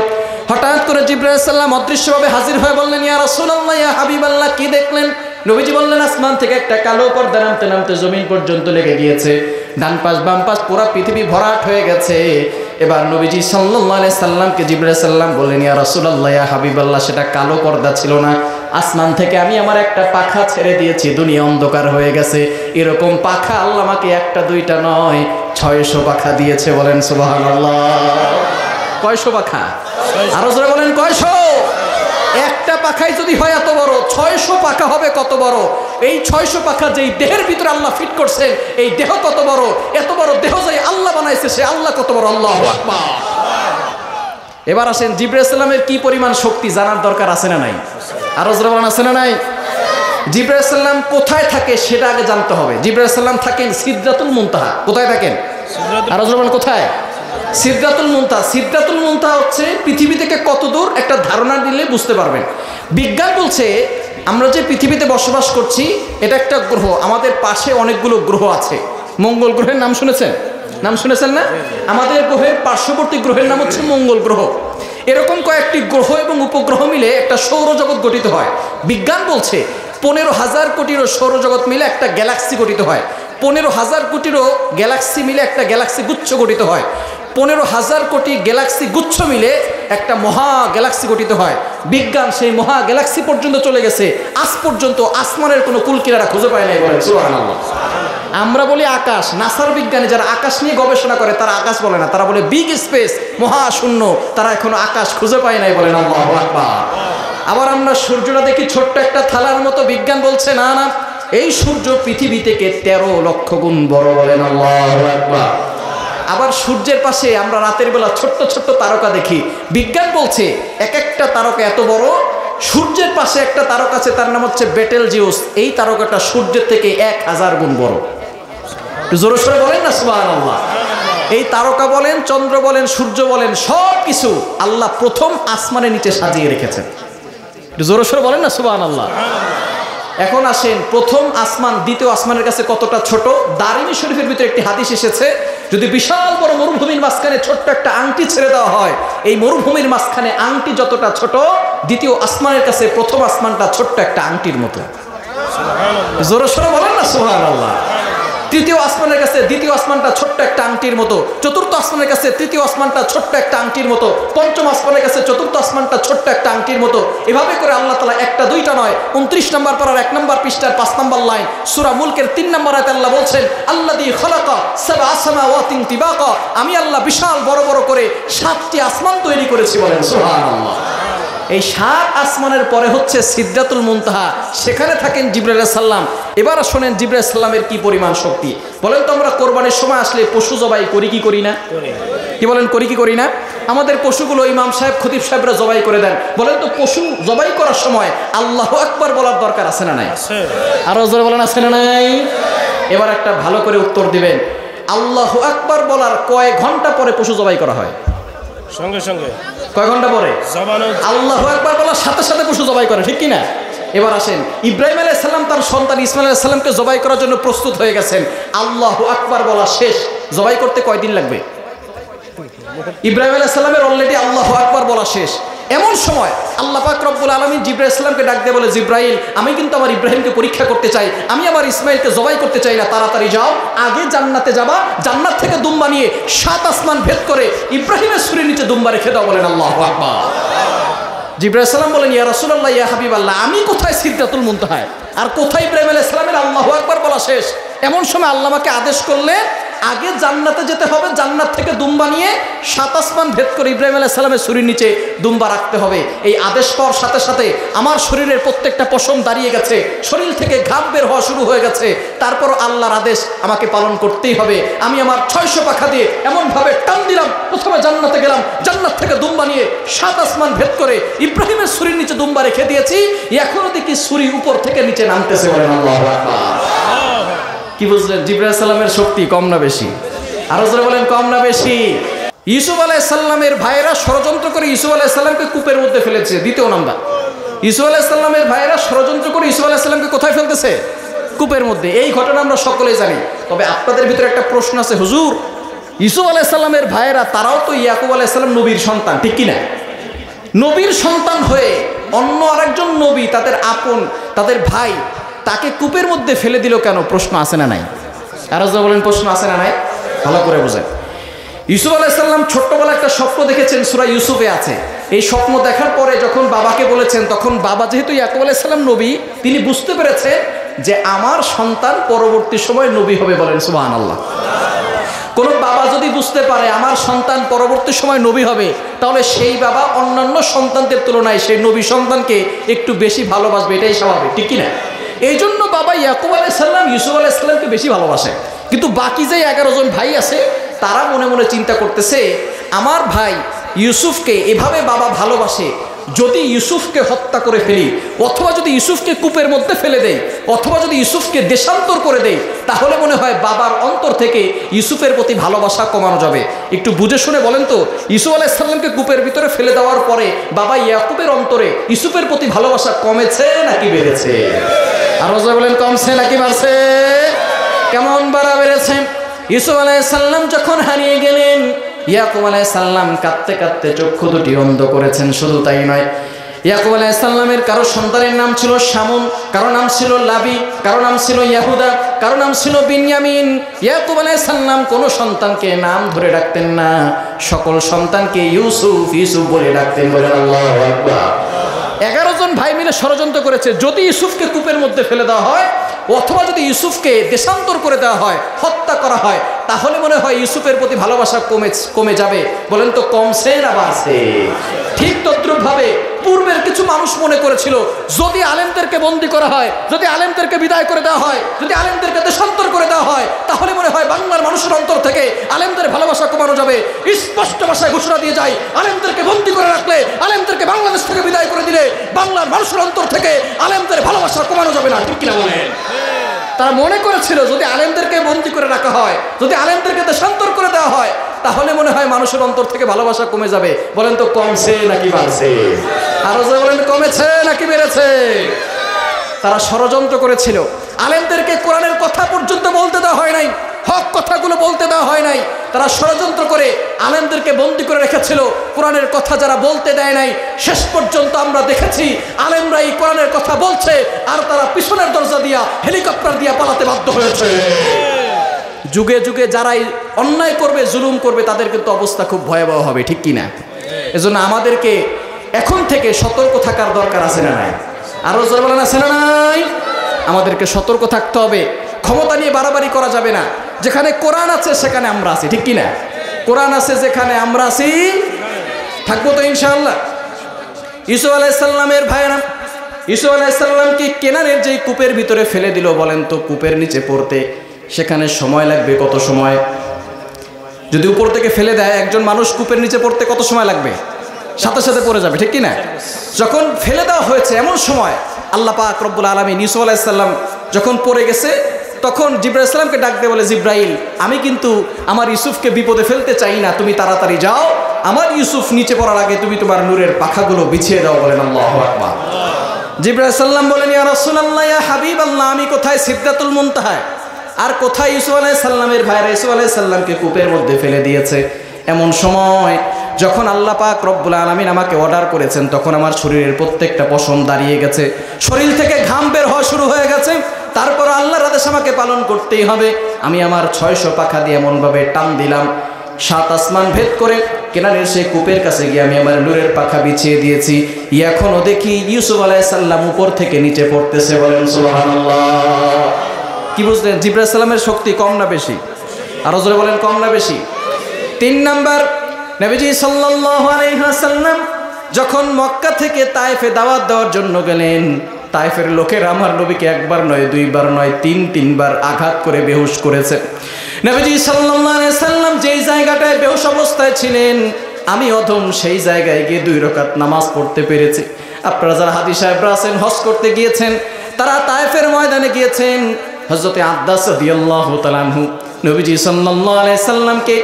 হঠাৎ করে জিবরাইল আলাইহিস সালাম অদৃশ্যভাবে হাজির হয়ে বললেন, ইয়া রাসূলুল্লাহ, ইয়া হাবিবাল্লাহ, কি দেখলেন? নবীজি বললেন, আসমান থেকে একটা কালো পর্দা নামতে নামতে জমিন পর্যন্ত লেগে গিয়েছে, ডান পাশ বাম পাশ পুরো পৃথিবী ভরাট হয়ে গেছে। এবার নবীজি সাল্লাল্লাহু আলাইহি সাল্লামকে জিবরাইল আলাইহিস সালাম বললেন, ইয়া রাসূলুল্লাহ, ইয়া হাবিবাল্লাহ, সেটা কালো পর্দা ছিল না, আসমান থেকে আমি আমার একটা পাখা ছেড়ে দিয়েছি, দুনিয়া অন্ধকার হয়ে গেছে। এরকম পাখা আল্লাহ আমাকে একটা দুইটা নয় 600 পাখা দিয়েছে। বলেন সুবহানাল্লাহ। কয়শো পাখা? আরো জোরে বলেন, কয়শো? একটা পাখাই যদি হয় এত বড়, 600 পাখা হবে কত বড়? এই 600 পাখা যেই দেহের ভিতরে আল্লাহ ফিট করছেন, এই দেহ কত বড়? এত বড় দেহ যে আল্লাহ বানাইছে, সে আল্লাহ কত বড়? আল্লাহু আকবার। এবার আসেন, জিবরাইল আলাইহিস সালামের কি পরিমাণ শক্তি জানার দরকার আছে না নাই? আরো জোরে বলেন, আছে না নাই? জিবরাইল আলাইহিস সালাম কোথায় থাকে সেটা আগে জানতে হবে। জিবরাইল আলাইহিস সালাম থাকেন সিদরাতুল মুনতাহা। কোথায় থাকেন? আরো জোরে বলেন, কোথায়? সিদরাতুল মুনতাহা। সিদরাতুল মুনতাহা হচ্ছে পৃথিবী থেকে কত দূর একটা ধারণা দিলে বুঝতে পারবেন। বিজ্ঞান বলছে আমরা যে পৃথিবীতে বসবাস করছি এটা একটা গ্রহ, আমাদের পাশে অনেকগুলো গ্রহ আছে। মঙ্গল গ্রহের নাম শুনেছেন? নাম শুনেছেন না? আমাদের গ্রহের পার্শ্ববর্তী গ্রহের নাম হচ্ছে মঙ্গল গ্রহ। এরকম কয়েকটি গ্রহ এবং উপগ্রহ মিলে একটা সৌরজগৎ গঠিত হয়। বিজ্ঞান বলছে 15,000 কোটিরও সৌরজগৎ মিলে একটা গ্যালাক্সি গঠিত হয়। 15,000 কোটিরও গ্যালাক্সি মিলে একটা গ্যালাক্সি গুচ্ছ গঠিত হয়। 15,000 কোটি গ্যালাক্সি গুচ্ছ মিলে একটা মহা গ্যালাক্সি গঠিত হয়। বিজ্ঞান সেই মহা গ্যালাক্সি পর্যন্ত চলে গেছে, আজ পর্যন্ত আসমানের কোনো কুলকিনারা খুঁজে পায় নাই। বলেন সুবহানাল্লাহ। আমরা বলি আকাশ, নাসার বিজ্ঞানী যারা আকাশ নিয়ে গবেষণা করে তারা আকাশ বলে না, তারা বলে বিগ স্পেস, মহাশূন্য। তারা এখনো আকাশ খুঁজে পায় নাই। বলেন আল্লাহু আকবার। আবার আমরা সূর্যটা দেখি ছোট্ট একটা থালার মতো, বিজ্ঞান বলছে না না, এই সূর্য পৃথিবী থেকে 13 লক্ষ গুণ বড়। বলেন আল্লাহু আকবার। আবার সূর্যের পাশে আমরা রাতের বেলা ছোট্ট ছোট্ট তারকা দেখি, বিজ্ঞান বলছে এক একটা তারকা এত বড়। সূর্যের পাশে একটা তারকা আছে, তার নাম হচ্ছে বেটেলজিউস। এই তারকাটা সূর্যের থেকে 1000 গুণ বড়। জোরে সোরে বলেন না সুবহানাল্লাহ। এই তারকা বলেন, চন্দ্র বলেন, সূর্য বলেন, সব কিছু আল্লাহ প্রথম আসমানের নিচে সাজিয়ে রেখেছেন। জোরে সোরে বলেন না সুবহানাল্লাহ। এখন আসেন, প্রথম আসমান দ্বিতীয় আসমানের কাছে কতটা ছোট? দারিমি শরীফের ভিতরে একটি হাদিস এসেছে, যদি বিশাল বড় মরুভূমির মাঝখানে ছোট্ট একটা আংটি ছেড়ে দেওয়া হয়, এই মরুভূমির মাঝখানে আংটি যতটা ছোট, দ্বিতীয় আসমানের কাছে প্রথম আসমানটা ছোট্ট একটা আংটির মতো। জোরে সোরে বলেন না সুবহানাল্লাহ। তৃতীয় আসমানের কাছে দ্বিতীয় আসমানটা ছোট্ট একটা আংটির মতো, চতুর্থ আসমানের কাছে তৃতীয় আসমানটা ছোট্ট একটা আংটির মতো, পঞ্চম আসমানের কাছে চতুর্থ আসমানটা ছোট্ট একটা আংটির মতো। এভাবে করে আল্লাহ তাআলা একটা দুইটা নয়, 29 নম্বর পারার 1 নম্বর পৃষ্ঠার 5 নম্বর লাইন সূরা মুলকের 3 নম্বর আয়াতে আল্লাহ বলছেন, আল্লাযী খালাকা সাবআ সামাওয়াতিন তিবাকা, আমি আল্লাহ বিশাল বড় বড় করে 7টি আসমান তৈরি করেছি। বলেন সুবহানাল্লাহ। এই 7 আসমানের পরে হচ্ছে সিদরাতুল মুনতাহা, সেখানে থাকেন জিবরাইল আলাইহিস সালাম। এবার শোনেন জিবরাইল আলাইহিস সালামের কি পরিমাণ শক্তি। বলেন তো, আমরা কোরবানির সময় আসলে পশু জবাই করি কি করি না? কি বলেন, করি কি করি না? আমাদের পশুগুলো ইমাম সাহেব খতিব সাহেবরা জবাই করে দেন। বলেন তো, পশু জবাই করার সময় আল্লাহু আকবার বলার দরকার আছে না নাই? আরো জোরে বলেন, আছে না নাই? এবার একটা ভালো করে উত্তর দিবেন, আল্লাহু আকবার বলার কয় ঘন্টা পরে পশু জবাই করা হয়? সঙ্গে সঙ্গে। কয় ঘন্টা পরে? আল্লাহু আকবার বলার সাথে সাথে পশু জবাই করে, ঠিক কি না? এবার আসেন, ইব্রাহিম আলাইহিস সালাম তার সন্তান ইসমাইল আলাইহিস সালামকে জবাই করার জন্য প্রস্তুত হয়ে গেছেন। আল্লাহু আকবার বলা শেষ, জবাই করতে কয়দিন লাগবে? ইব্রাহিম আলাইহিস সালামের অলরেডি আল্লাহু আকবার বলা শেষ। এমন সময় আল্লাহ পাক রব্বুল আলামিন জিবরাইল সালামকে ডাক দিয়ে বলে, জিবরাইল, আমি কিন্তু আমার ইব্রাহিমকে পরীক্ষা করতে চাই, আমি আমার ইসমাইলকে জবাই করতে চাই না, তাড়াতাড়ি যাও, আগে জান্নাতে যাবা, জান্নাত থেকে দুম্বা নিয়ে 7 আসমান ভেদ করে ইব্রাহিমের ছুরির নিচে দুম্বা রেখে দাও। বলেন আল্লাহু আকবার। জিবরাইল সালাম বলেন, ইয়া রাসূলুল্লাহ, ইয়া হাবিবাল্লাহ, আমি কোথায় সিদরাতুল মুনতাহায় আর কোথায় ইব্রাহিম আলাইহিস সালামের আল্লাহু আকবার বলা শেষ? এমন সময় আল্লাহ আমাকে আদেশ করলেন, আগে জান্নাতে যেতে হবে, জান্নাত থেকে দুম্বা নিয়ে 7 আসমান ভেদ করে ইব্রাহিম আলাইহিস সালামের শরীর নিচে দুম্বা রাখতে হবে। এই আদেশ পাওয়ার সাথে সাথে আমার শরীরের প্রত্যেকটা পশম দাঁড়িয়ে গেছে, শরীর থেকে ঘাম বের হওয়া শুরু হয়ে গেছে। তারপর আল্লাহর আদেশ আমাকে পালন করতেই হবে। আমি আমার 600 পাখা দিয়ে এমনভাবে টান দিলাম, প্রথমে জান্নাতে গেলাম, জান্নাত থেকে দুম্বা নিয়ে 7 আসমান ভেদ করে ইব্রাহিমের শরীর নিচে দুম্বা রেখে দিয়েছি। এখনো দেখি শরীর উপর থেকে নিচে নামতেছে। বলেন আল্লাহু আকবার। কি বুঝলেন? জিবরাইল আলাইহিস সালামের শক্তি কম না বেশি? আরো জোরে বলেন, কম না বেশি? ইউসুফ আলাইহিস সালামের ভাইয়েরা ষড়যন্ত্র করে ইউসুফ আলাইহিস সালামকে কূপের মধ্যে ফেলেছে। দ্বিতীয় নাম্বার, ইউসুফ আলাইহিস সালামের ভাইয়েরা ষড়যন্ত্র করে ইউসুফ আলাইহিস সালামকে কোথায় ফেলতেছে? কূপের মধ্যে। এই ঘটনা আমরা সকলেই জানি। তবে আপনাদের ভিতরে একটা প্রশ্ন আছে, হুজুর ইউসুফ আলাইহিস সালামের ভাইয়েরা তারাও তো ইয়াকুব আলাইহিস সালাম নবীর সন্তান, ঠিক কি না? নবীর সন্তান হয়ে অন্য আরেকজন নবী, তাদের আপন, তাদের ভাই, তাকে কূপের মধ্যে ফেলে দিল কেন? প্রশ্ন আছে না নাই? আরো বলেন, প্রশ্ন আছে না নাই? ভালো করে বুঝেন। ইউসুফ আলাইহিস সালাম ছোট্টবেলা একটা স্বপ্ন দেখেছেন, সূরা ইউসুফে আছে। এই স্বপ্ন দেখার পরে যখন বাবাকে বলেছেন, তখন বাবা যেহেতু ইয়াকুব আলাইহিস সালাম নবী, তিনি বুঝতে পেরেছেন যে আমার সন্তান পরবর্তী সময় নবী হবে। বলেন সুবহানাল্লাহ। কোন বাবা যদি বুঝতে পারে আমার সন্তান পরবর্তী সময় নবী হবে, তাহলে সেই বাবা অন্যান্য সন্তানদের তুলনায় সেই নবী সন্তানকে একটু বেশি ভালোবাসবে, এটাই স্বাভাবিক, ঠিক কিনা? এই জন্য বাবা ইয়াকুব আলাইহিস সালাম ইউসুফ আলাইহিস সালামকে বেশি ভালোবাসে। কিন্তু বাকি যে 11 জন ভাই আছে, তারা মনে মনে চিন্তা করতেছে, আমার ভাই ইউসুফকে এভাবে বাবা ভালোবাসে, যদি ইউসুফকে হত্যা করে ফেলি, অথবা যদি ইউসুফকে কূপের মধ্যে ফেলে দেই, অথবা যদি ইউসুফকে দেশান্তর করে দেই, তাহলে মনে হয় বাবার অন্তর থেকে ইউসুফের প্রতি ভালোবাসা কমানো যাবে। একটু বুঝে শুনে বলেন তো, ইউসুফ আলাইহিস সালামকে কূপের ভিতরে ফেলে দেওয়ার পরে বাবা ইয়াকুবের অন্তরে ইউসুফের প্রতি ভালোবাসা কমেছে নাকি বেড়েছে? আর বলেন, কমছে নাকি বাড়ছে? কেমন বাড়া বেড়েছে? ইউসুফ আলাইহিস সালাম যখন হারিয়ে গেলেন, ইয়াকুব আলাইহিস সালাম কাঁদতে কাঁদতে চক্ষু দুটি অন্ধ করেছেন। শুধু তাই নয়, ইয়াকুব আলাইহিস সালামের কারো সন্তানের নাম ছিল শামুন, কারো নাম ছিল লাবি, কারো নাম ছিল ইয়াহুদা, কারো নাম ছিল বিনয়ামিন। ইয়াকুব আলাইহিস সালাম কোনো সন্তানকে নাম ধরে ডাকতেন না, সকল সন্তানকে ইউসুফ ইউসুফ বলে ডাকতেন। বলেন আল্লাহু আকবার। 11 জন ভাই মিলে ষড়যন্ত্র করেছে, যদি ইউসুফকে কূপের মধ্যে ফেলে দেওয়া হয়, অথবা যদি ইউসুফকে দেশান্তর করে দেওয়া হয়, হত্যা করা হয়, তাহলে মনে হয় ইউসুফের প্রতি ভালোবাসা কমে যাবে। বলেন তো, কমছে না বাড়ছে? ঠিক তদ্রুপ ভাবে পূর্বের কিছু মানুষ মনে করেছিল, যদি আলেমদেরকে বন্দী করা হয়, যদি আলেমদেরকে বিদায় করে দেওয়া হয়, যদি আলেমদেরকে দেশান্তর করে দেওয়া হয়, তাহলে মনে হয় বাংলার মানুষের অন্তর থেকে আলেমদের ভালোবাসা কমানো যাবে। স্পষ্ট ভাষায় ঘোষণা দিয়ে যায়, আলেমদেরকে বন্দী করে রাখলে, আলেমদেরকে বাংলাদেশ থেকে বিদায় করে দিলে বাংলার মানুষের অন্তর থেকে আলেমদের ভালোবাসা কমানো যাবে না, ঠিক কিনা বলেন? তারা মনে করেছিল যদি আলেমদেরকে বন্দী করে রাখা হয়, যদি আলেমদেরকে দেশান্তর করে দেওয়া হয়, তাহলে মনে হয় মানুষের অন্তর থেকে ভালোবাসা কমে যাবে। বলেন তো, কমছে নাকি বাড়ছে? আরো বলেন, কমেছে নাকি বেড়েছে? তারা ষড়যন্ত্র করেছিল, আলেমদেরকে কোরআনের কথা পর্যন্ত বলতে দেওয়া হয় নাই, হক কথাগুলো বলতে দেওয়া হয় নাই। তারা ষড়যন্ত্র করে আলেমদেরকে বন্দী করে রেখেছিল, কোরআনের কথা যারা বলতে দেয় নাই। শেষ পর্যন্ত আমরা দেখেছি আলেমরা এই কোরআনের কথা বলছে, আর তারা পিছনের দরজা দিয়া হেলিকপ্টার দিয়া পালাতে বাধ্য হয়েছে। যুগে যুগে যারাই অন্যায় করবে, জুলুম করবে, তাদের কিন্তু অবস্থা খুব ভয়াবহ হবে, ঠিক কিনা? এজন্য আমাদেরকে এখন থেকে সতর্ক থাকার দরকার আছে না নাই? আরো জোরে বলেন, আছে না নাই? আমাদেরকে সতর্ক থাকতে হবে। ক্ষমতা নিয়ে বাড়াবাড়ি করা যাবে না। যেখানে কোরআন আছে সেখানে আমরা আছি, ঠিক কিনা? কোরআন আছে যেখানে আমরা আছি, থাকবো তো ইনশাআল্লাহ। ইউসুফ আলাইহিস সালামের ভাইরা ইউসুফ আলাইহিস সালামকে কেনানের যেই কূপের ভিতরে ফেলে দিল, বলেন তো কূপের নিচে পড়তে সেখানে সময় লাগবে কত সময়? যদি উপর থেকে ফেলে দেয় একজন মানুষ, কূপের নিচে পড়তে কত সময় লাগবে? সাথে সাথে পড়ে যাবে, ঠিক কিনা? যখন ফেলে দেওয়া হয়েছে এমন সময় আল্লাহ পাক রব্বুল আলামিন ইউসুফ আলাইহিস সালাম যখন পড়ে গেছে, তখন জিবরাইল সালামকে ডাক দিয়ে বলে, জিব্রাইল, আমি কিন্তু আমার ইউসুফকে বিপদে ফেলতে চাই না, তুমি তাড়াতাড়ি যাও, আমার ইউসুফ নিচে পড়ার আগে তুমি তোমার নূরের পাখাগুলো বিছিয়ে দাও। বলেন আল্লাহু আকবার। জিবরাইল সাল্লাম বলেন, ইয়া রাসূলুল্লাহ, ইয়া হাবিবাল্লাহ, আমি কোথায় সিদরাতুল মুনতাহা, আর কোথায় ইউসুফ আলাইহিস সালামের ভাইরা ইউসুফ আলাইহিস সালামকে কূপের মধ্যে ফেলে দিয়েছে। এমন সময় যখন আল্লাহ পাক রব্বুল আলামিন আমাকে অর্ডার করেছেন, তখন আমার শরীরের প্রত্যেকটা পশম দাঁড়িয়ে গেছে, শরীর থেকে ঘাম বের হওয়া শুরু হয়ে গেছে। তারপর আল্লাহর আদেশ আমাকে পালন করতেই হবে। আমি আমার 600 পাখা দিয়ে এমনভাবে টান দিলাম, 7 আসমান ভেদ করে কেনারের সেই কূপের কাছে গিয়ে আমি আমার নূরের পাখা বিছিয়ে দিয়েছি। এখনো দেখি ইউসুফ আলাইহিস সালাম উপর থেকে নিচে পড়তেছে। বলেন সুবহানাল্লাহ। কি বুঝলেন? জিবরাইল সালামের শক্তি কম না বেশি? আরো জোরে বলেন, কম না বেশি? 3 নাম্বার, নবীজি সাল্লাল্লাহু আলাইহি ওয়াসাল্লাম যখন মক্কা থেকে তায়েফে দাওয়াত দেওয়ার জন্য গেলেন, তায়েফের লোকেরা আমার নবীকে একবার নয়, দুইবার নয়, তিনবার আঘাত করে বেহুশ করেছে। নবীজি সাল্লাল্লাহু আলাইহি ওয়াসাল্লাম যেই জায়গাটায় বেহুশ অবস্থায় ছিলেন, আমি অধম সেই জায়গায় গিয়ে 2 রাকাত নামাজ পড়তে পেরেছি। আপনারা যারা হাজী সাহেবরা আছেন, হজ করতে গিয়েছেন, তারা তায়েফের ময়দানে গিয়েছেন। হযরতে আব্বাস রাদিয়াল্লাহু তাআলা আনহু নবীজি সাল্লাল্লাহু আলাইহি সাল্লামকে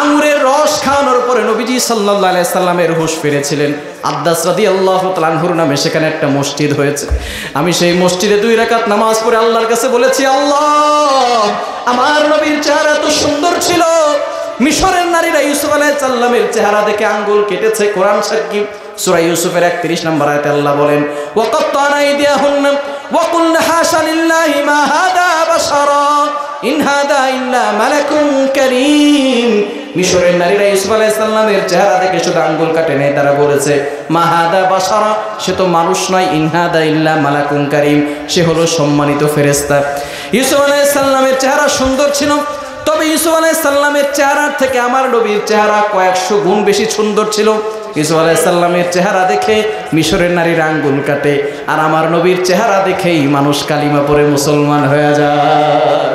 আঙ্গুরের রস খাওয়ানোর পরে নবীজি সাল্লাল্লাহু আলাইহি সাল্লামের হুঁশ ফিরেছিলেন। আব্বাস রাদিয়াল্লাহু তাআলা আনহুর নামে সেখানে একটা মসজিদ হয়েছে। আমি সেই মসজিদে 2 রাকাত নামাজ পড়ে আল্লাহর কাছে বলেছি, আল্লাহ, আমার নবীর চেহারা তো সুন্দর ছিল, মিশরের নারীরা ইউসুফ আলাইহিস সালামের চেহারা দেখে আঙ্গুল কেটেছে। কোরআন সাক্ষী, সূরা ইউসুফের 31 নম্বর আয়াতে আল্লাহ বলেন, ওয়াকাত্তানা আইদিয়াহুন্না ওয়া কুলনা হাশা লিল্লাহি মা হাদা বাশারা ইন হাদা ইল্লা মালাকুন কারীম। মিশরের নারীরা ইউসুফ আলাইহিস সালামের চেহারা দেখে শুধু আঙ্গুল কাটে নাই, তারা বলেছে মা হাদা বাশারা, সে তো মানুষ নয়, ইন হাদা ইল্লা মালাকুন কারীম, সে হলো সম্মানিত ফেরেশতা। ইউসুফ আলাইহিস সালামের চেহারা সুন্দর ছিল, তবে ইউসুফ আলাইহিস সালামের চেহারার থেকে আমার নবীর চেহারা কয়েকশো গুণ বেশি সুন্দর ছিল। ইউসুফ আলাইহিস সালামের চেহারা দেখে মিশরের নারীর আঙ্গুল কাটে, আর আমার নবীর চেহারা দেখেই মানুষ কালিমা পড়ে মুসলমান হয়ে যায়।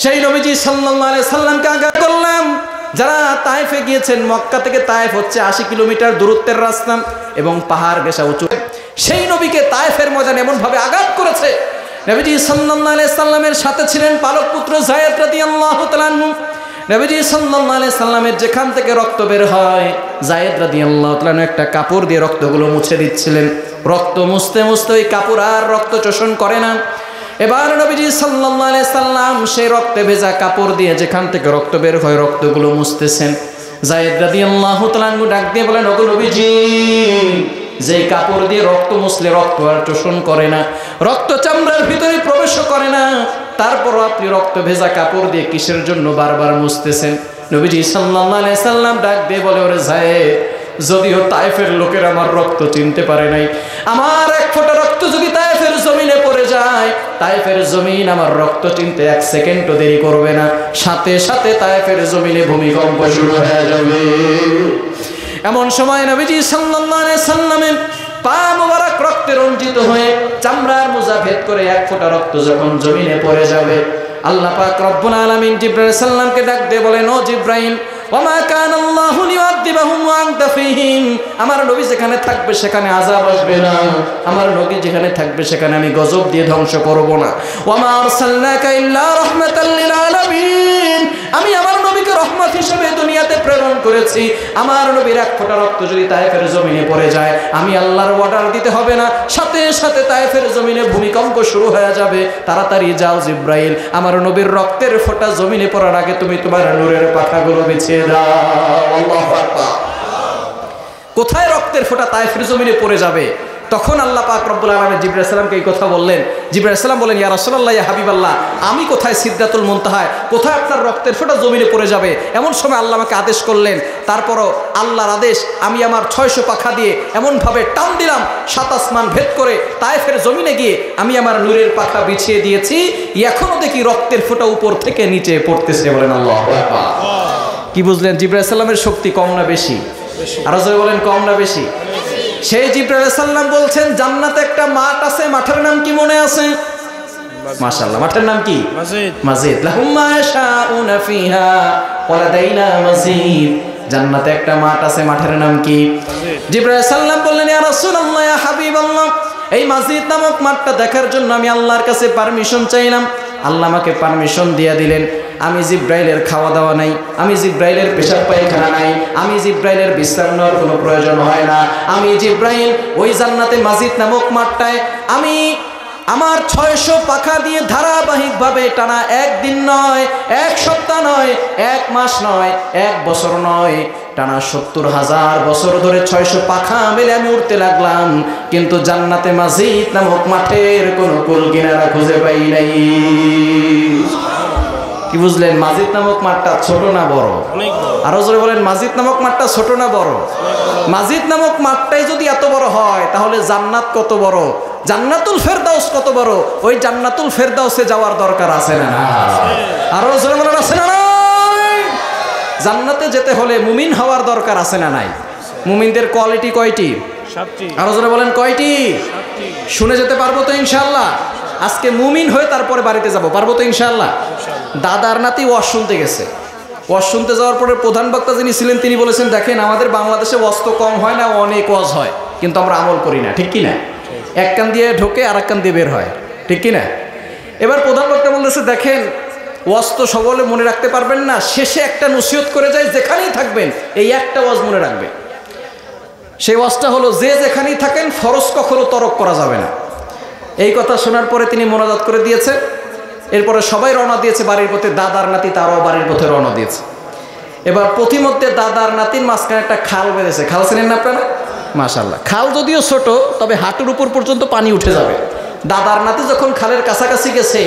সেই নবীজি সাল্লাল্লাহু আলাইহি সাল্লামকে আঘাত করলাম। যারা তায়েফে গিয়েছেন, মক্কা থেকে তায়েফ হচ্ছে 80 কিলোমিটার দূরত্বের রাস্তা এবং পাহাড় ঘেঁষা উঁচু, সেই নবীকে তায়েফের ময়দানে এমন ভাবে আঘাত করেছে। নবীজি সাল্লাল্লাহু আলাইহি সাল্লামের সাথে ছিলেন পালক পুত্র যায়েদ রাদিয়াল্লাহু তাআলা আনহু। নবীজি সাল্লাল্লাহু আলাইহি সাল্লামের যেখান থেকে রক্ত বের হয়, যায়েদ রাদিয়াল্লাহু তাআলা আনহু একটা কাপড় দিয়ে রক্তগুলো মুছে দিচ্ছিলেন। রক্ত মুছতে মুছতে ওই কাপড় আর রক্ত শোষণ করে না। এবার নবীজি সাল্লাল্লাহু আলাইহি সাল্লাম সেই রক্তে ভেজা কাপড় দিয়ে যেখান থেকে রক্ত বের হয় রক্তগুলো মুছতেছেন। যায়েদ রাদিয়াল্লাহু তাআলা আনহু ডাক দিয়ে বলেন, ওগো নবীজি, যে কাপড় দিয়ে রক্ত মুছলে রক্ত আর শোষণ করে না, রক্ত চামড়ার ভিতরে প্রবেশ করে না, তারপরও আপনি রক্ত ভেজা কাপড় দিয়ে কিসের জন্য বারবার মুছতেছেন? নবীজি সাল্লাল্লাহু আলাইহি সাল্লাম ডাক দিয়ে বলে, ওরে যায়েদ, যদিও তায়েফের লোকের আমার রক্ত চিনতে পারে নাই, আমার এক ফোঁটা রক্ত যদি তায়েফের জমিনে পড়ে যায়, তায়েফের জমিন আমার রক্ত চিনতে 1 সেকেন্ডও দেরি করবে না, সাথে সাথে তায়েফের জমিনে ভূমিকম্প শুরু হয়ে যাবে। এমন সময় নবীজি সাল্লাল্লাহু আলাইহি সাল্লামের পা মোবারক রক্তে রঞ্জিত হয়ে চামড়ার মোজা ভেদ করে 1 ফোঁটা রক্ত যখন জমিনে পড়ে যাবে, আল্লাহ পাক রব্বুল আলামিন জিবরাইল আলাইহিস সালামকে ডাক দিয়ে বলেন, ও জিবরাইল, ওমা কানা আল্লাহু লিউআযিবাহুম ওয়া আনতা ফীহিম, আমার নবী যেখানে থাকবে সেখানে আযাব আসবে না, আমার নবী যেখানে থাকবে সেখানে আমি গজব দিয়ে ধ্বংস করব না। ওমা আরসালনাকা ইল্লা রাহমাতাল লিল আলামিন, আমি আমার নবীকে রহমত হিসেবে দুনিয়াতে প্রেরণ করেছি। আমার নবীর 1 ফোঁটা রক্ত যদি তায়েফের জমিনে পড়ে যায়, আমি আল্লাহর অর্ডার দিতে হবে না, সাথে সাথে তায়েফের জমিনে ভূমিকম্প শুরু হয়ে যাবে। তাড়াতাড়ি যাও জিবরাইল, আমার নবীর রক্তের ফোঁটা জমিনে পড়ার আগে তুমি তোমার নূরের পাখাগুলো বিছিয়ে দাও। আল্লাহু আকবার। কোথায় রক্তের ফোঁটা তায়েফের জমিনে পড়ে যাবে, তখন আল্লাহ পাক রব্বুল আলামিন জিবরাইল আলাইহিস সালামকে এই কথা বললেন। জিবরাইল আলাইহিস সালাম বলেন, ইয়া রাসূলুল্লাহ, ইয়া হাবিবাল্লাহ, আমি কোথায় সিদরাতুল মুনতাহায়, কোথায় আপনার রক্তের ফোঁটা জমিনে পড়ে যাবে? এমন সময় আল্লাহ আমাকে আদেশ করলেন। তারপরও আল্লাহর আদেশ, আমি আমার 600 পাখা দিয়ে এমনভাবে টান দিলাম, 7 আসমান ভেদ করে তায়েফের জমিনে গিয়ে আমি আমার নূরের পাখা বিছিয়ে দিয়েছি। এখনো দেখি রক্তের ফোঁটা উপর থেকে নিচে পড়তেছে। বলেন আল্লাহু আকবার। কি বুঝলেন? জিবরাইল আলাইহিস সালামের শক্তি কম না বেশি? আরো জোরে বলেন, কম না বেশি? সেই জিবরাইল আলাইহিস সালাম বলছেন, জান্নাতে একটা মাঠ আছে, মাঠের নাম কি মনে আছে? মাশাআল্লাহ, মাঠের নাম কি? মাজিদ। মাজিদ, লাহুম মা ইয়াশাউনা ফিহা ওয়া লাদাইনা মাজিদ। জান্নাতে একটা মাঠ আছে, মাঠের নাম কি? জিবরাইল আলাইহিস সালাম বললেন, ইয়া রাসূলুল্লাহ, ইয়া হাবিবাল্লাহ, এই মাজিদ নামক মাঠটা দেখার জন্য আমি আল্লাহর কাছে পারমিশন চাইলাম। আল্লাহ আমাকে পারমিশন দিয়ে দিলেন। আমি জিবরাইলের খাওয়া দাওয়া নাই, আমি জিবরাইলের পেশাব পায়খানা নাই, আমি জিবরাইলের বিশ্রাম নেওয়ার কোনো প্রয়োজন হয় না। আমি জিবরাইল ওই জান্নাতে মাজিদ নামক মাঠটায় আমি আমার 600 পাখা দিয়ে ধারাবাহিকভাবে টানা 1 দিন নয়, 1 সপ্তাহ নয়, 1 মাস নয়, 1 বছর নয়, টানা 70,000 বছর ধরে 600 পাখা মেলে আমি উঠতে লাগলাম, কিন্তু জান্নাতে মাজিদ নামক মাঠের কোনো কুল কিনারা খুঁজে পাই নাই। কি বুঝলেন? মাজিদ নামক মাঠটা ছোট না বড়? আরো জোরে বলেন, মাজিদ নামক মাঠটা ছোট না বড়? মাজিদ নামক মাঠটাই যদি এত বড় হয় তাহলে জান্নাত কত বড়, জান্নাতুল ফেরদাউস কত বড়। ওই জান্নাতুল ফেরদাউসে যাওয়ার দরকার আছে না? আরো জোরে বলেন, আছে না নাই? জান্নাতে যেতে হলে মুমিন হওয়ার দরকার আছে না নাই? মুমিনদের কোয়ালিটি কয়টি? আরো জোরে বলেন, কয়টি? শুনে যেতে পারবো তো ইনশাআল্লাহ? আজকে মুমিন হয়ে তারপরে বাড়িতে যাব, পারবো তো ইনশাআল্লাহ? দাদার নাতি ওয়াজ শুনতে গেছে। ওয়াজ শুনতে যাওয়ার পরে প্রধান বক্তা যিনি ছিলেন তিনি বলেছেন, দেখেন আমাদের বাংলাদেশে ওয়াজ তো কম হয় না, অনেক ওয়াজ হয়, কিন্তু আমরা আমল করি না, ঠিক কি না? এক কান দিয়ে ঢোকে আর এক কান দিয়ে বের হয়, ঠিক কি না? এবার প্রধান বক্তা বলতেছে, দেখেন ওয়াজ তো সকলে মনে রাখতে পারবেন না, শেষে একটা নসিহত করে যায়, যেখানেই থাকবেন এই একটা ওয়াজ মনে রাখবে। সেই ওয়াজটা হলো, যে যেখানেই থাকেন ফরজ কখনো তরক করা যাবে না। এই কথা শোনার পরে তিনি মোনাজাত করে দিয়েছে। এরপরে সবাই রওনা দিয়েছে বাড়ির পথে। দাদার নাতি তারাও বাড়ির পথে রওনা দিয়েছে। এবার পথিমধ্যে দাদার নাতির মাঝখানে একটা খাল বেঁধেছে। খাল চেনেন না আপনারা? মাশাআল্লাহ, খাল যদিও ছোট, তবে হাঁটুর উপর পর্যন্ত পানি উঠে যাবে। দাদার নাতি যখন খালের কাছাকাছি গেছে,